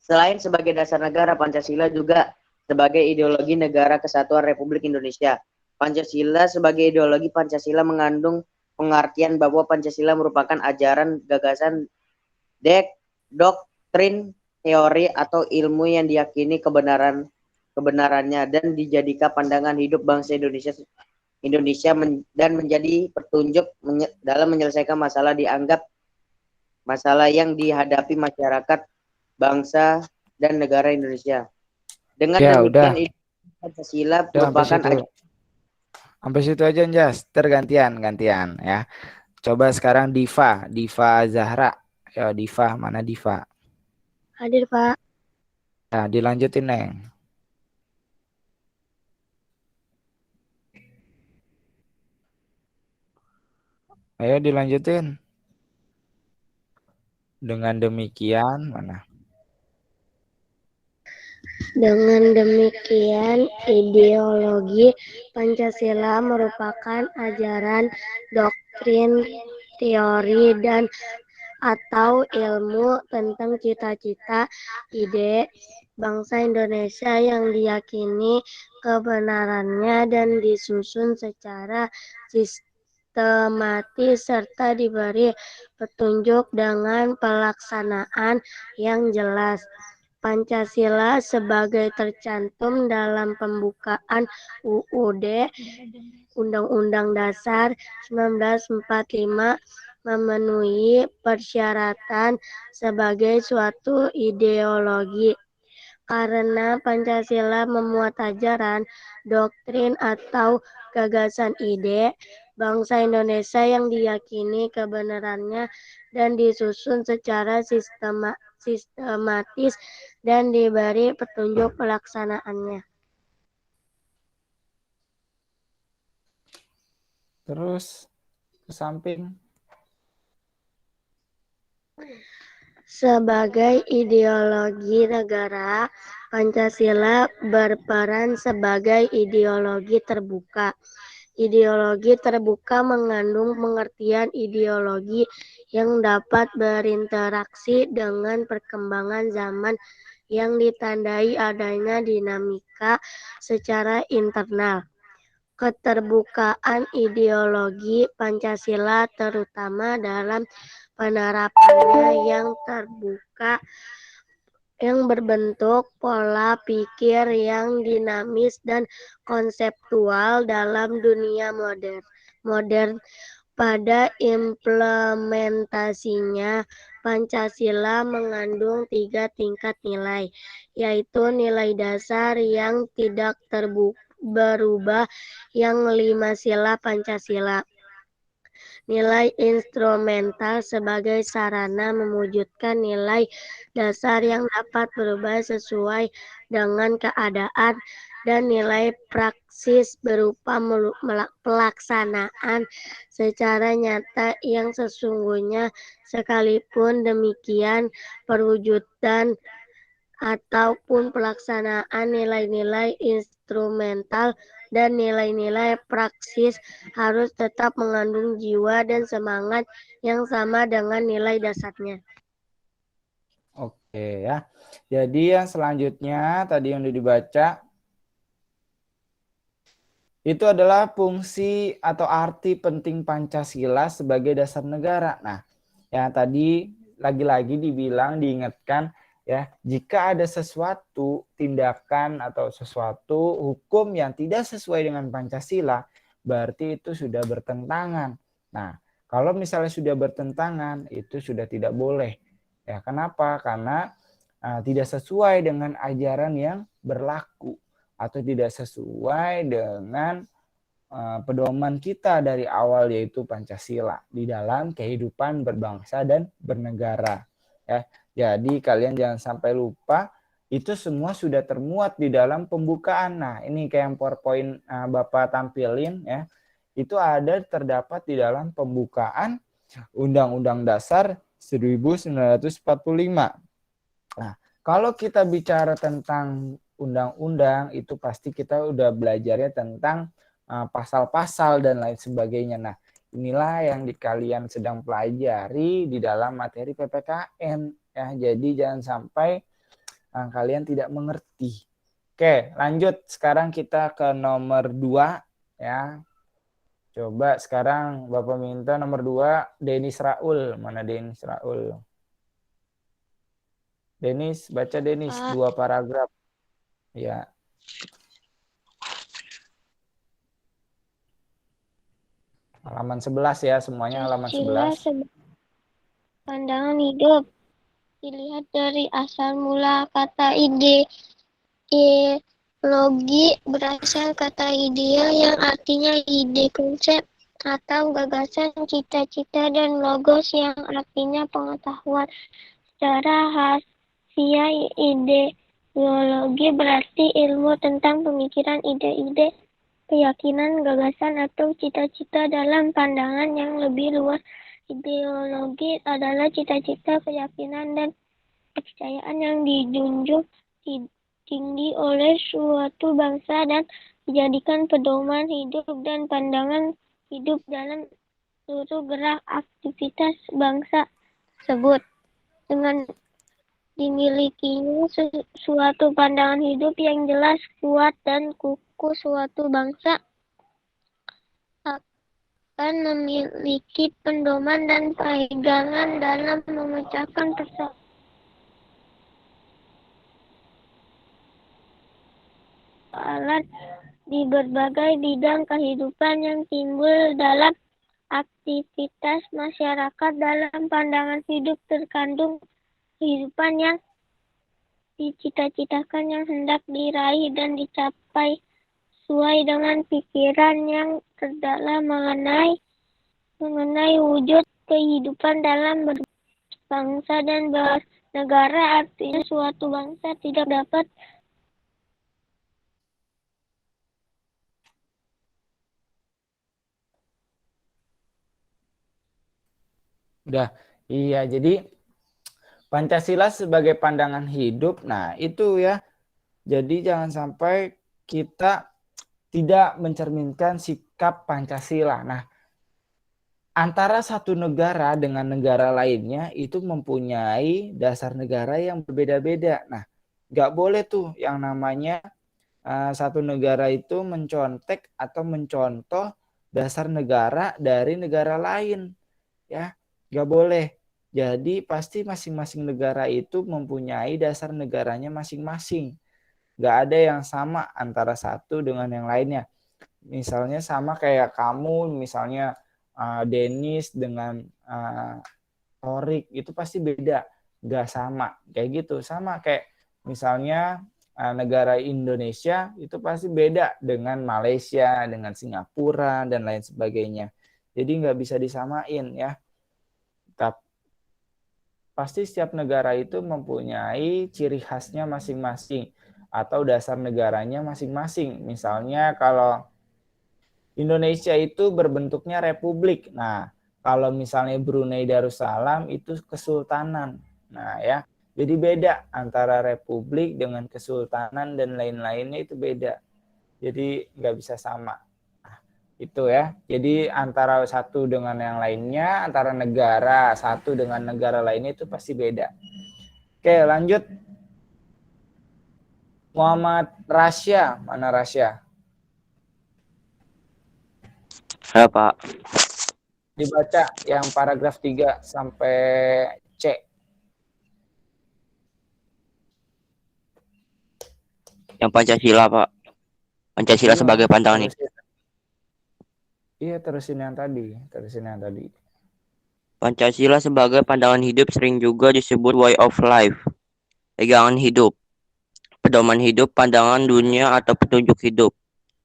[SPEAKER 4] Selain sebagai dasar negara, Pancasila juga sebagai ideologi negara kesatuan Republik Indonesia. Pancasila sebagai ideologi Pancasila mengandung pengertian bahwa Pancasila merupakan ajaran, gagasan, doktrin, teori, atau ilmu yang diyakini kebenarannya dan dijadikan pandangan hidup bangsa Indonesia dan menjadi petunjuk dalam menyelesaikan masalah yang dihadapi masyarakat, bangsa, dan negara Indonesia. Dengan
[SPEAKER 1] Ya,
[SPEAKER 4] demikian,
[SPEAKER 1] udah.
[SPEAKER 4] Pancasila
[SPEAKER 1] Udah,
[SPEAKER 4] merupakan
[SPEAKER 1] sampai situ aja, Jas. Gantian ya. Coba sekarang Diva Zahra. Ya, Diva, mana Diva?
[SPEAKER 3] Hadir, Pak.
[SPEAKER 1] Nah, dilanjutin, Neng. Ayo dilanjutin. Dengan demikian, mana?
[SPEAKER 3] Dengan demikian, ideologi Pancasila merupakan ajaran, doktrin, teori, dan atau ilmu tentang cita-cita, ide bangsa Indonesia yang diyakini kebenarannya dan disusun secara sistematis serta diberi petunjuk dengan pelaksanaan yang jelas. Pancasila sebagai tercantum dalam pembukaan UUD Undang-Undang Dasar 1945 memenuhi persyaratan sebagai suatu ideologi karena Pancasila memuat ajaran, doktrin atau gagasan ide bangsa Indonesia yang diyakini kebenarannya dan disusun secara sistematis dan diberi petunjuk pelaksanaannya.
[SPEAKER 1] Terus ke samping.
[SPEAKER 3] Sebagai ideologi negara, Pancasila berperan sebagai ideologi terbuka. Ideologi terbuka mengandung pengertian ideologi yang dapat berinteraksi dengan perkembangan zaman yang ditandai adanya dinamika secara internal. Keterbukaan ideologi Pancasila terutama dalam penerapannya yang terbuka yang berbentuk pola pikir yang dinamis dan konseptual dalam dunia modern. Pada implementasinya, Pancasila mengandung 3 tingkat nilai, yaitu nilai dasar yang tidak berubah yang 5 sila Pancasila. Nilai instrumental sebagai sarana mewujudkan nilai dasar yang dapat berubah sesuai dengan keadaan dan nilai praksis berupa pelaksanaan secara nyata yang sesungguhnya. Sekalipun demikian, perwujudan ataupun pelaksanaan nilai-nilai instrumental dan nilai-nilai praksis harus tetap mengandung jiwa dan semangat yang sama dengan nilai dasarnya.
[SPEAKER 1] Oke ya. Jadi yang selanjutnya tadi yang udah dibaca itu adalah fungsi atau arti penting Pancasila sebagai dasar negara. Nah, ya tadi lagi-lagi diingatkan ya, jika ada sesuatu tindakan atau sesuatu hukum yang tidak sesuai dengan Pancasila, berarti itu sudah bertentangan. Nah, kalau misalnya sudah bertentangan, itu sudah tidak boleh. Ya, kenapa? Karena tidak sesuai dengan ajaran yang berlaku atau tidak sesuai dengan pedoman kita dari awal, yaitu Pancasila di dalam kehidupan berbangsa dan bernegara. Ya, jadi kalian jangan sampai lupa, itu semua sudah termuat di dalam pembukaan. Nah, ini kayak yang PowerPoint Bapak tampilin ya, itu terdapat di dalam pembukaan Undang-Undang Dasar 1945. Nah, kalau kita bicara tentang undang-undang, itu pasti kita udah belajarnya tentang pasal-pasal dan lain sebagainya. Nah, inilah yang kalian sedang pelajari di dalam materi PPKN ya. Jadi jangan sampai kalian tidak mengerti. Oke, lanjut. Sekarang kita ke nomor 2 ya. Coba sekarang Bapak minta nomor 2 Denis Raul. Mana Denis Raul? Denis, baca Denis, 2 paragraf. Ya. Halaman 11 ya, semuanya halaman 11.
[SPEAKER 3] Pandangan hidup dilihat dari asal mula kata ide. Ideologi berasal kata ideal yang artinya ide, konsep.
[SPEAKER 7] atau gagasan, cita-cita, dan logos yang artinya pengetahuan. Secara harfiah, ideologi berarti ilmu tentang pemikiran, ide-ide, keyakinan, gagasan, atau cita-cita dalam pandangan yang lebih luas. Ideologi adalah cita-cita, keyakinan, dan kepercayaan yang dijunjung tinggi oleh suatu bangsa dan dijadikan pedoman hidup dan pandangan hidup dalam seluruh gerak aktivitas bangsa tersebut. Dengan dimilikinya suatu pandangan hidup yang jelas, kuat, dan kukuh, suatu bangsa akan memiliki pedoman dan pegangan dalam memecahkan persoalan di berbagai bidang kehidupan yang timbul dalam aktivitas masyarakat. Dalam pandangan hidup terkandung kehidupan yang dicita-citakan, yang hendak diraih dan dicapai sesuai dengan pikiran yang terdalam mengenai wujud kehidupan dalam berbangsa dan bernegara. Artinya suatu bangsa tidak dapat
[SPEAKER 1] Udah, iya. Jadi Pancasila sebagai pandangan hidup, nah itu ya. Jadi jangan sampai kita tidak mencerminkan sikap Pancasila. Nah, antara satu negara dengan negara lainnya itu mempunyai dasar negara yang berbeda-beda. Nah, nggak boleh tuh yang namanya satu negara itu mencontek atau mencontoh dasar negara dari negara lain, ya, nggak boleh. Jadi pasti masing-masing negara itu mempunyai dasar negaranya masing-masing. Nggak ada yang sama antara satu dengan yang lainnya. Misalnya sama kayak kamu, misalnya Denis dengan Torik itu pasti beda, nggak sama kayak gitu. Sama kayak misalnya negara Indonesia itu pasti beda dengan Malaysia, dengan Singapura dan lain sebagainya. Jadi nggak bisa disamain ya. Tapi pasti setiap negara itu mempunyai ciri khasnya masing-masing atau dasar negaranya masing-masing. Misalnya kalau Indonesia itu berbentuknya republik. Nah, kalau misalnya Brunei Darussalam itu kesultanan. Nah, ya. Jadi beda antara republik dengan kesultanan dan lain-lainnya itu beda. Jadi nggak bisa sama. Nah, itu ya. Jadi antara satu dengan yang lainnya, antara negara satu dengan negara lainnya itu pasti beda. Oke, lanjut. Muhammad Rasya, mana Rasya?
[SPEAKER 5] Ya, Pak.
[SPEAKER 1] Dibaca yang paragraf 3 sampai C.
[SPEAKER 5] Yang Pancasila, Pak. Pancasila sebagai pandangan hidup.
[SPEAKER 1] Iya, terusin yang tadi.
[SPEAKER 5] Pancasila sebagai pandangan hidup sering juga disebut way of life, pegangan hidup, pedoman hidup, pandangan dunia, atau petunjuk hidup.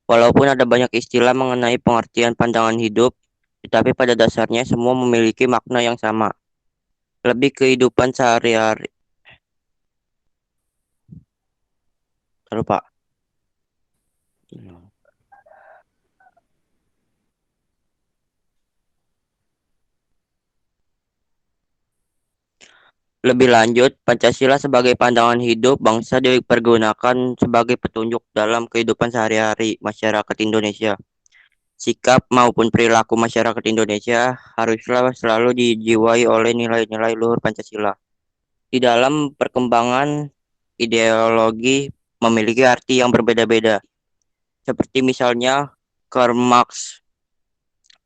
[SPEAKER 5] Walaupun ada banyak istilah mengenai pengertian pandangan hidup, tetapi pada dasarnya semua memiliki makna yang sama. Lebih kehidupan sehari-hari. Lalu, Pak. Lebih lanjut, Pancasila sebagai pandangan hidup bangsa dipergunakan sebagai petunjuk dalam kehidupan sehari-hari masyarakat Indonesia. Sikap maupun perilaku masyarakat Indonesia haruslah selalu dijiwai oleh nilai-nilai luhur Pancasila. Di dalam perkembangan ideologi memiliki arti yang berbeda-beda. Seperti misalnya Karl Marx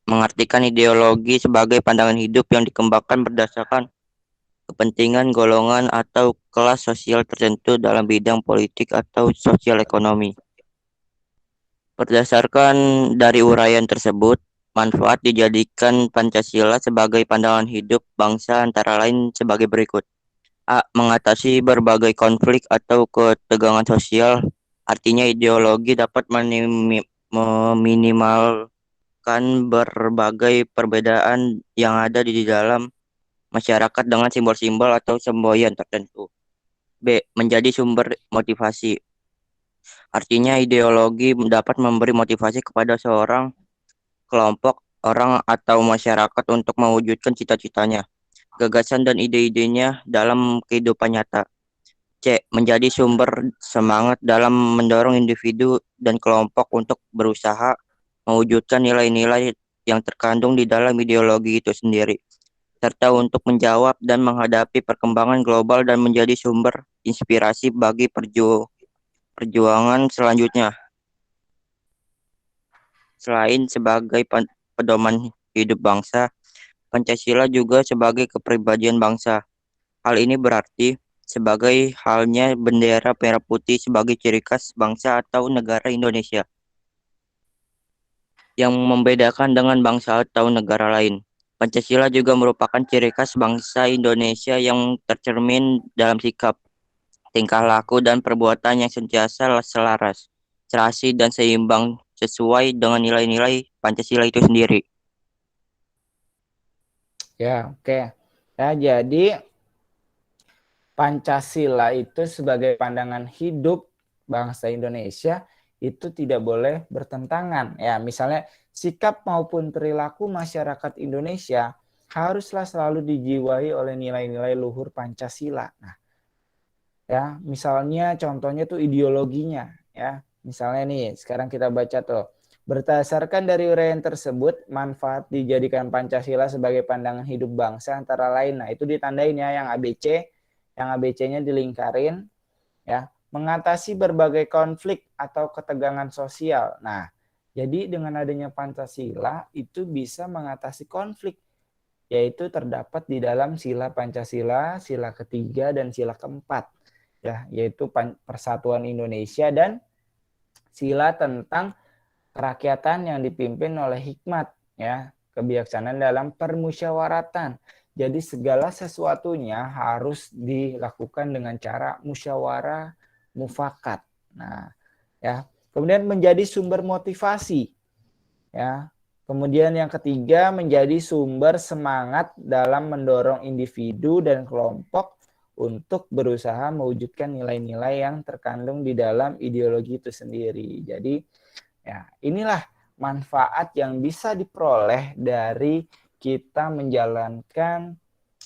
[SPEAKER 5] mengartikan ideologi sebagai pandangan hidup yang dikembangkan berdasarkan kepentingan golongan atau kelas sosial tertentu dalam bidang politik atau sosial ekonomi. Berdasarkan dari uraian tersebut, manfaat dijadikan Pancasila sebagai pandangan hidup bangsa antara lain sebagai berikut. A. Mengatasi berbagai konflik atau ketegangan sosial, artinya ideologi dapat meminimalkan melupakan berbagai perbedaan yang ada di dalam masyarakat dengan simbol-simbol atau semboyan tertentu. B. Menjadi sumber motivasi. Artinya ideologi dapat memberi motivasi kepada seorang kelompok orang atau masyarakat untuk mewujudkan cita-citanya, gagasan dan ide-idenya dalam kehidupan nyata. C. Menjadi sumber semangat dalam mendorong individu dan kelompok untuk berusaha mewujudkan nilai-nilai yang terkandung di dalam ideologi itu sendiri, serta untuk menjawab dan menghadapi perkembangan global dan menjadi sumber inspirasi bagi perjuangan selanjutnya. Selain sebagai pedoman hidup bangsa, Pancasila juga sebagai kepribadian bangsa. Hal ini berarti sebagai halnya bendera merah putih sebagai ciri khas bangsa atau negara Indonesia yang membedakan dengan bangsa atau negara lain. Pancasila juga merupakan ciri khas bangsa Indonesia yang tercermin dalam sikap, tingkah laku, dan perbuatan yang sentiasa selaras, serasi, dan seimbang sesuai dengan nilai-nilai Pancasila itu sendiri.
[SPEAKER 1] Ya, oke. Ya, jadi Pancasila itu sebagai pandangan hidup bangsa Indonesia itu tidak boleh bertentangan. Ya, misalnya sikap maupun perilaku masyarakat Indonesia haruslah selalu dijiwai oleh nilai-nilai luhur Pancasila. Nah, ya, misalnya contohnya tuh ideologinya, ya. Misalnya nih, sekarang kita baca tuh. Berdasarkan dari uraian tersebut, manfaat dijadikan Pancasila sebagai pandangan hidup bangsa antara lain. Nah, itu ditandain ya yang ABC, yang ABC-nya dilingkarin, ya, mengatasi berbagai konflik atau ketegangan sosial. Nah, jadi dengan adanya Pancasila itu bisa mengatasi konflik, yaitu terdapat di dalam sila Pancasila, sila ketiga dan sila keempat, ya, yaitu Persatuan Indonesia dan sila tentang kerakyatan yang dipimpin oleh hikmat, ya, kebijaksanaan dalam permusyawaratan. Jadi segala sesuatunya harus dilakukan dengan cara musyawarah mufakat. Nah, ya. Kemudian menjadi sumber motivasi, ya. Kemudian yang ketiga menjadi sumber semangat dalam mendorong individu dan kelompok untuk berusaha mewujudkan nilai-nilai yang terkandung di dalam ideologi itu sendiri. Jadi ya, inilah manfaat yang bisa diperoleh dari kita menjalankan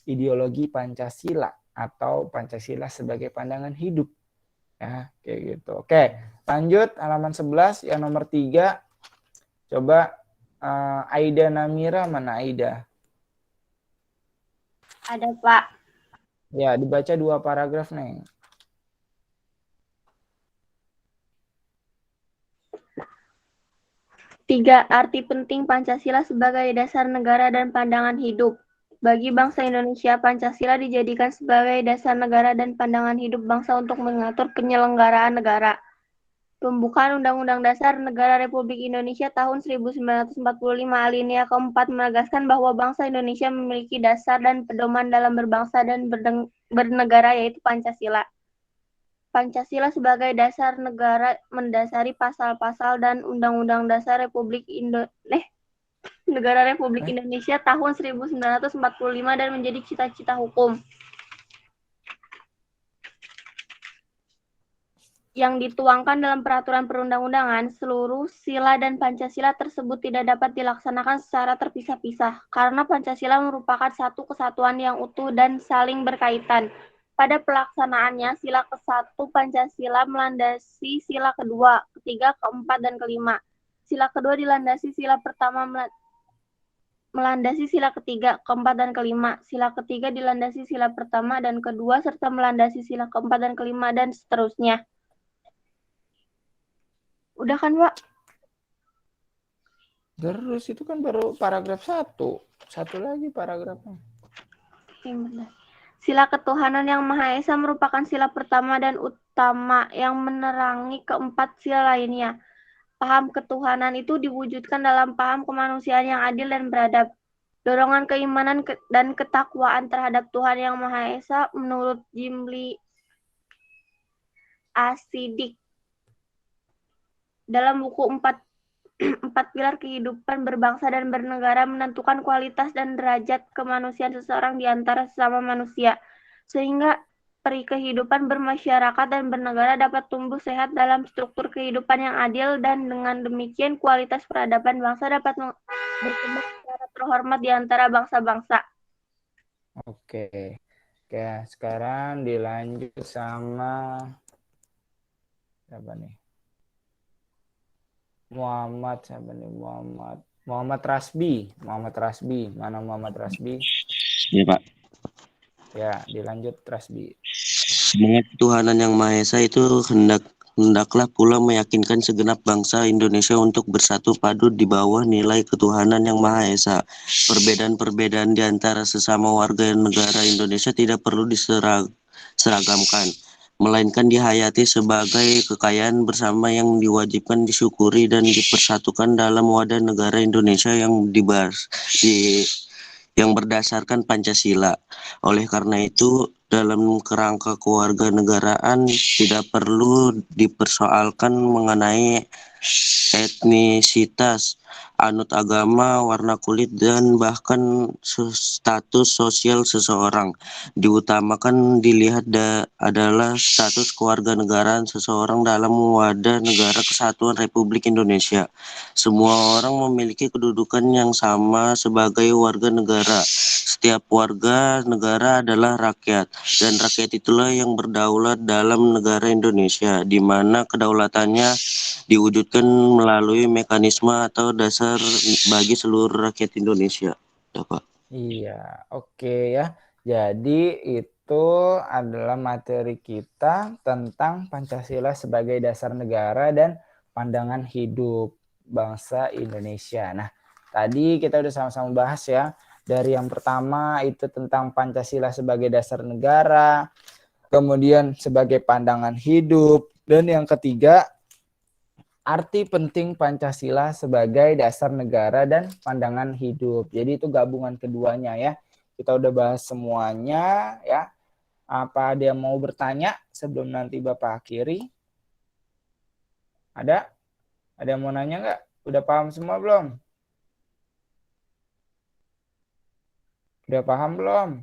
[SPEAKER 1] ideologi Pancasila atau Pancasila sebagai pandangan hidup. Ya, kayak gitu. Oke, lanjut halaman 11 yang nomor 3. Coba Aida Namira, mana Aida?
[SPEAKER 3] Ada, Pak.
[SPEAKER 1] Ya, dibaca 2 paragraf nih.
[SPEAKER 3] Tiga, arti penting Pancasila sebagai dasar negara dan pandangan hidup. Bagi bangsa Indonesia, Pancasila dijadikan sebagai dasar negara dan pandangan hidup bangsa untuk mengatur penyelenggaraan negara. Pembukaan Undang-Undang Dasar Negara Republik Indonesia tahun 1945 alinea keempat menegaskan bahwa bangsa Indonesia memiliki dasar dan pedoman dalam berbangsa dan bernegara, yaitu Pancasila. Pancasila sebagai dasar negara mendasari pasal-pasal dan Undang-Undang Dasar Negara Republik Indonesia tahun 1945 dan menjadi cita-cita hukum yang dituangkan dalam peraturan perundang-undangan. Seluruh sila dan Pancasila tersebut tidak dapat dilaksanakan secara terpisah-pisah karena Pancasila merupakan satu kesatuan yang utuh dan saling berkaitan. Pada pelaksanaannya, sila ke-1 Pancasila melandasi sila kedua, ketiga, keempat, dan kelima. Sila kedua dilandasi sila pertama melandasi sila ketiga, keempat, dan kelima. Sila ketiga dilandasi sila pertama dan kedua, serta melandasi sila keempat dan kelima, dan seterusnya. Udah kan, Pak?
[SPEAKER 1] Terus itu kan baru paragraf 1. Satu lagi paragrafnya.
[SPEAKER 3] Sila ketuhanan yang Maha Esa merupakan sila pertama dan utama yang menerangi keempat sila lainnya. Paham ketuhanan itu diwujudkan dalam paham kemanusiaan yang adil dan beradab. Dorongan keimanan dan ketakwaan terhadap Tuhan yang Maha Esa menurut Jimli Asidik dalam buku 4
[SPEAKER 7] Empat pilar kehidupan berbangsa dan bernegara menentukan kualitas dan derajat kemanusiaan seseorang di antara sesama manusia, sehingga peri kehidupan bermasyarakat dan bernegara dapat tumbuh sehat dalam struktur kehidupan yang adil, dan dengan demikian kualitas peradaban bangsa dapat berkembang secara terhormat di antara bangsa-bangsa.
[SPEAKER 1] Oke. Oke, sekarang dilanjut sama siapa nih? Siapa nih? Muhammad Rasbi. Mana Muhammad Rasbi?
[SPEAKER 8] Ya, Pak.
[SPEAKER 1] Ya, dilanjut Rasbi.
[SPEAKER 8] Semangat ketuhanan yang Maha Esa itu hendaklah pula meyakinkan segenap bangsa Indonesia untuk bersatu padu di bawah nilai ketuhanan yang Maha Esa. Perbedaan-perbedaan di antara sesama warga negara Indonesia tidak perlu diseragamkan, melainkan dihayati sebagai kekayaan bersama yang diwajibkan disyukuri dan dipersatukan dalam wadah negara Indonesia yang berdasarkan Pancasila. Oleh karena itu, dalam kerangka kewarganegaraan tidak perlu dipersoalkan mengenai etnisitas, anut agama, warna kulit, dan bahkan status sosial seseorang. Diutamakan dilihat adalah status kewarganegaraan seseorang dalam wadah negara kesatuan Republik Indonesia. Semua orang memiliki kedudukan yang sama sebagai warga negara. Setiap warga negara adalah rakyat, dan rakyat itulah yang berdaulat dalam negara Indonesia, di mana kedaulatannya diwujudkan melalui mekanisme atau dasar bagi seluruh rakyat Indonesia. Ya, Pak.
[SPEAKER 1] Iya, oke ya. Jadi itu adalah materi kita tentang Pancasila sebagai dasar negara dan pandangan hidup bangsa Indonesia. Nah, tadi kita udah sama-sama bahas ya. Dari yang pertama itu tentang Pancasila sebagai dasar negara, kemudian sebagai pandangan hidup, dan yang ketiga arti penting Pancasila sebagai dasar negara dan pandangan hidup. Jadi itu gabungan keduanya ya. Kita udah bahas semuanya ya. Apa ada yang mau bertanya sebelum nanti Bapak akhiri? Ada? Ada yang mau nanya nggak? Udah paham semua belum? Udah paham belum?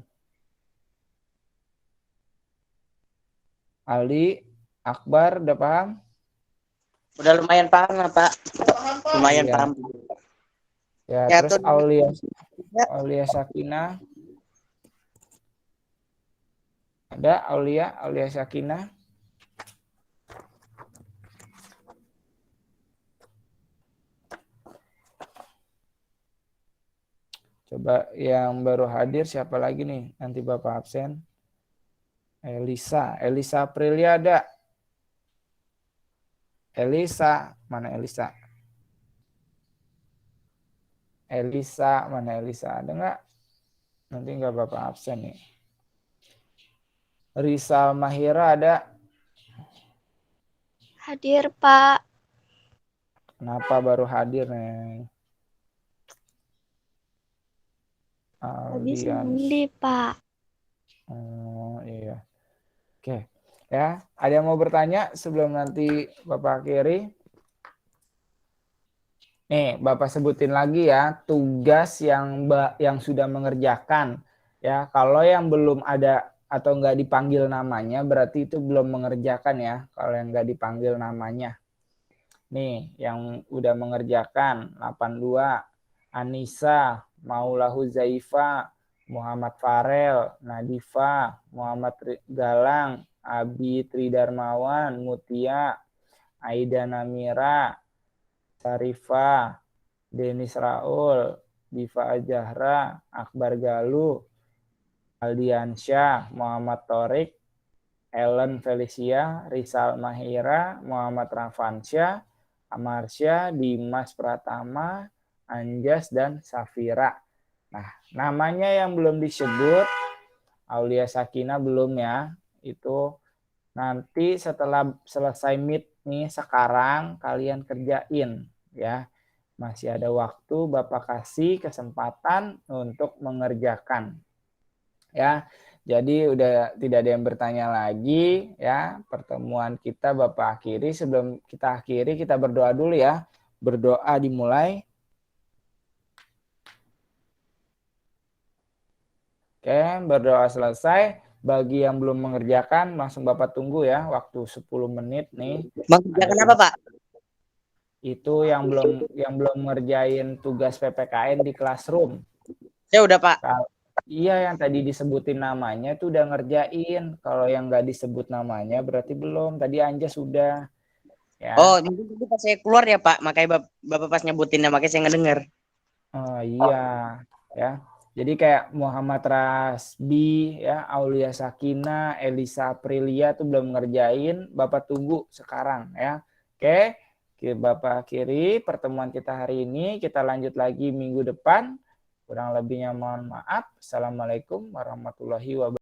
[SPEAKER 1] Ali, Akbar, udah paham?
[SPEAKER 4] Udah lumayan paham lah, Pak. Lumayan
[SPEAKER 1] Iya.
[SPEAKER 4] paham.
[SPEAKER 1] Ya,
[SPEAKER 4] Ya,
[SPEAKER 1] terus
[SPEAKER 4] tuh.
[SPEAKER 1] Aulia Sakinah. Ada Aulia Sakinah. Coba yang baru hadir siapa lagi nih? Nanti Bapak absen. Elisa Aprilia ada. Elisa, mana Elisa? Mana Elisa? Ada nggak? Nanti nggak Bapak absen nih. Rizal Mahira ada?
[SPEAKER 7] Hadir, Pak.
[SPEAKER 1] Kenapa baru hadir nih?
[SPEAKER 7] Habis mandi, Pak.
[SPEAKER 1] Oh iya. Oke. Ya, ada yang mau bertanya sebelum nanti Bapak akhiri? Nih, Bapak sebutin lagi ya tugas yang sudah mengerjakan. Ya, kalau yang belum ada atau nggak dipanggil namanya berarti itu belum mengerjakan ya. Kalau yang nggak dipanggil namanya. Nih, yang udah mengerjakan 82 Anissa, Maulahu Zaifa, Muhammad Farel, Nadifa, Muhammad Galang, Abi Tridarmawan, Mutia, Aida Namira, Sarifah, Denis Raul, Diva Ajahra, Akbar Galuh, Aldiansyah, Muhammad Torik, Ellen Felicia, Rizal Mahira, Muhammad Rafansyah, Amarsya, Dimas Pratama, Anjas, dan Safira. Nah, namanya yang belum disebut, Aulia Sakinah belum ya. Itu nanti setelah selesai meet nih sekarang kalian kerjain ya. Masih ada waktu, Bapak kasih kesempatan untuk mengerjakan. Ya. Jadi udah tidak ada yang bertanya lagi ya. Pertemuan kita Bapak akhiri. Sebelum kita akhiri kita berdoa dulu ya. Berdoa dimulai. Oke, berdoa selesai. Bagi yang belum mengerjakan, langsung Bapak tunggu ya, waktu 10 menit nih.
[SPEAKER 4] Mengerjakan apa, Pak?
[SPEAKER 1] Itu yang belum ngerjain tugas PPKN di Classroom.
[SPEAKER 4] Saya udah, Pak.
[SPEAKER 1] Iya, yang tadi disebutin namanya itu udah ngerjain. Kalau yang nggak disebut namanya berarti belum. Tadi Anja sudah. Ya.
[SPEAKER 4] Oh, mungkin tadi pas saya keluar ya, Pak. Makanya Bapak pas nyebutin makanya saya ngedenger.
[SPEAKER 1] Oh iya, ya. Jadi kayak Muhammad Rasbi, ya, Aulia Sakina, Elisa Aprilia tuh belum ngerjain. Bapak tunggu sekarang ya. Oke, Bapak akhiri pertemuan kita hari ini. Kita lanjut lagi minggu depan. Kurang lebihnya mohon maaf. Assalamualaikum warahmatullahi wabarakatuh.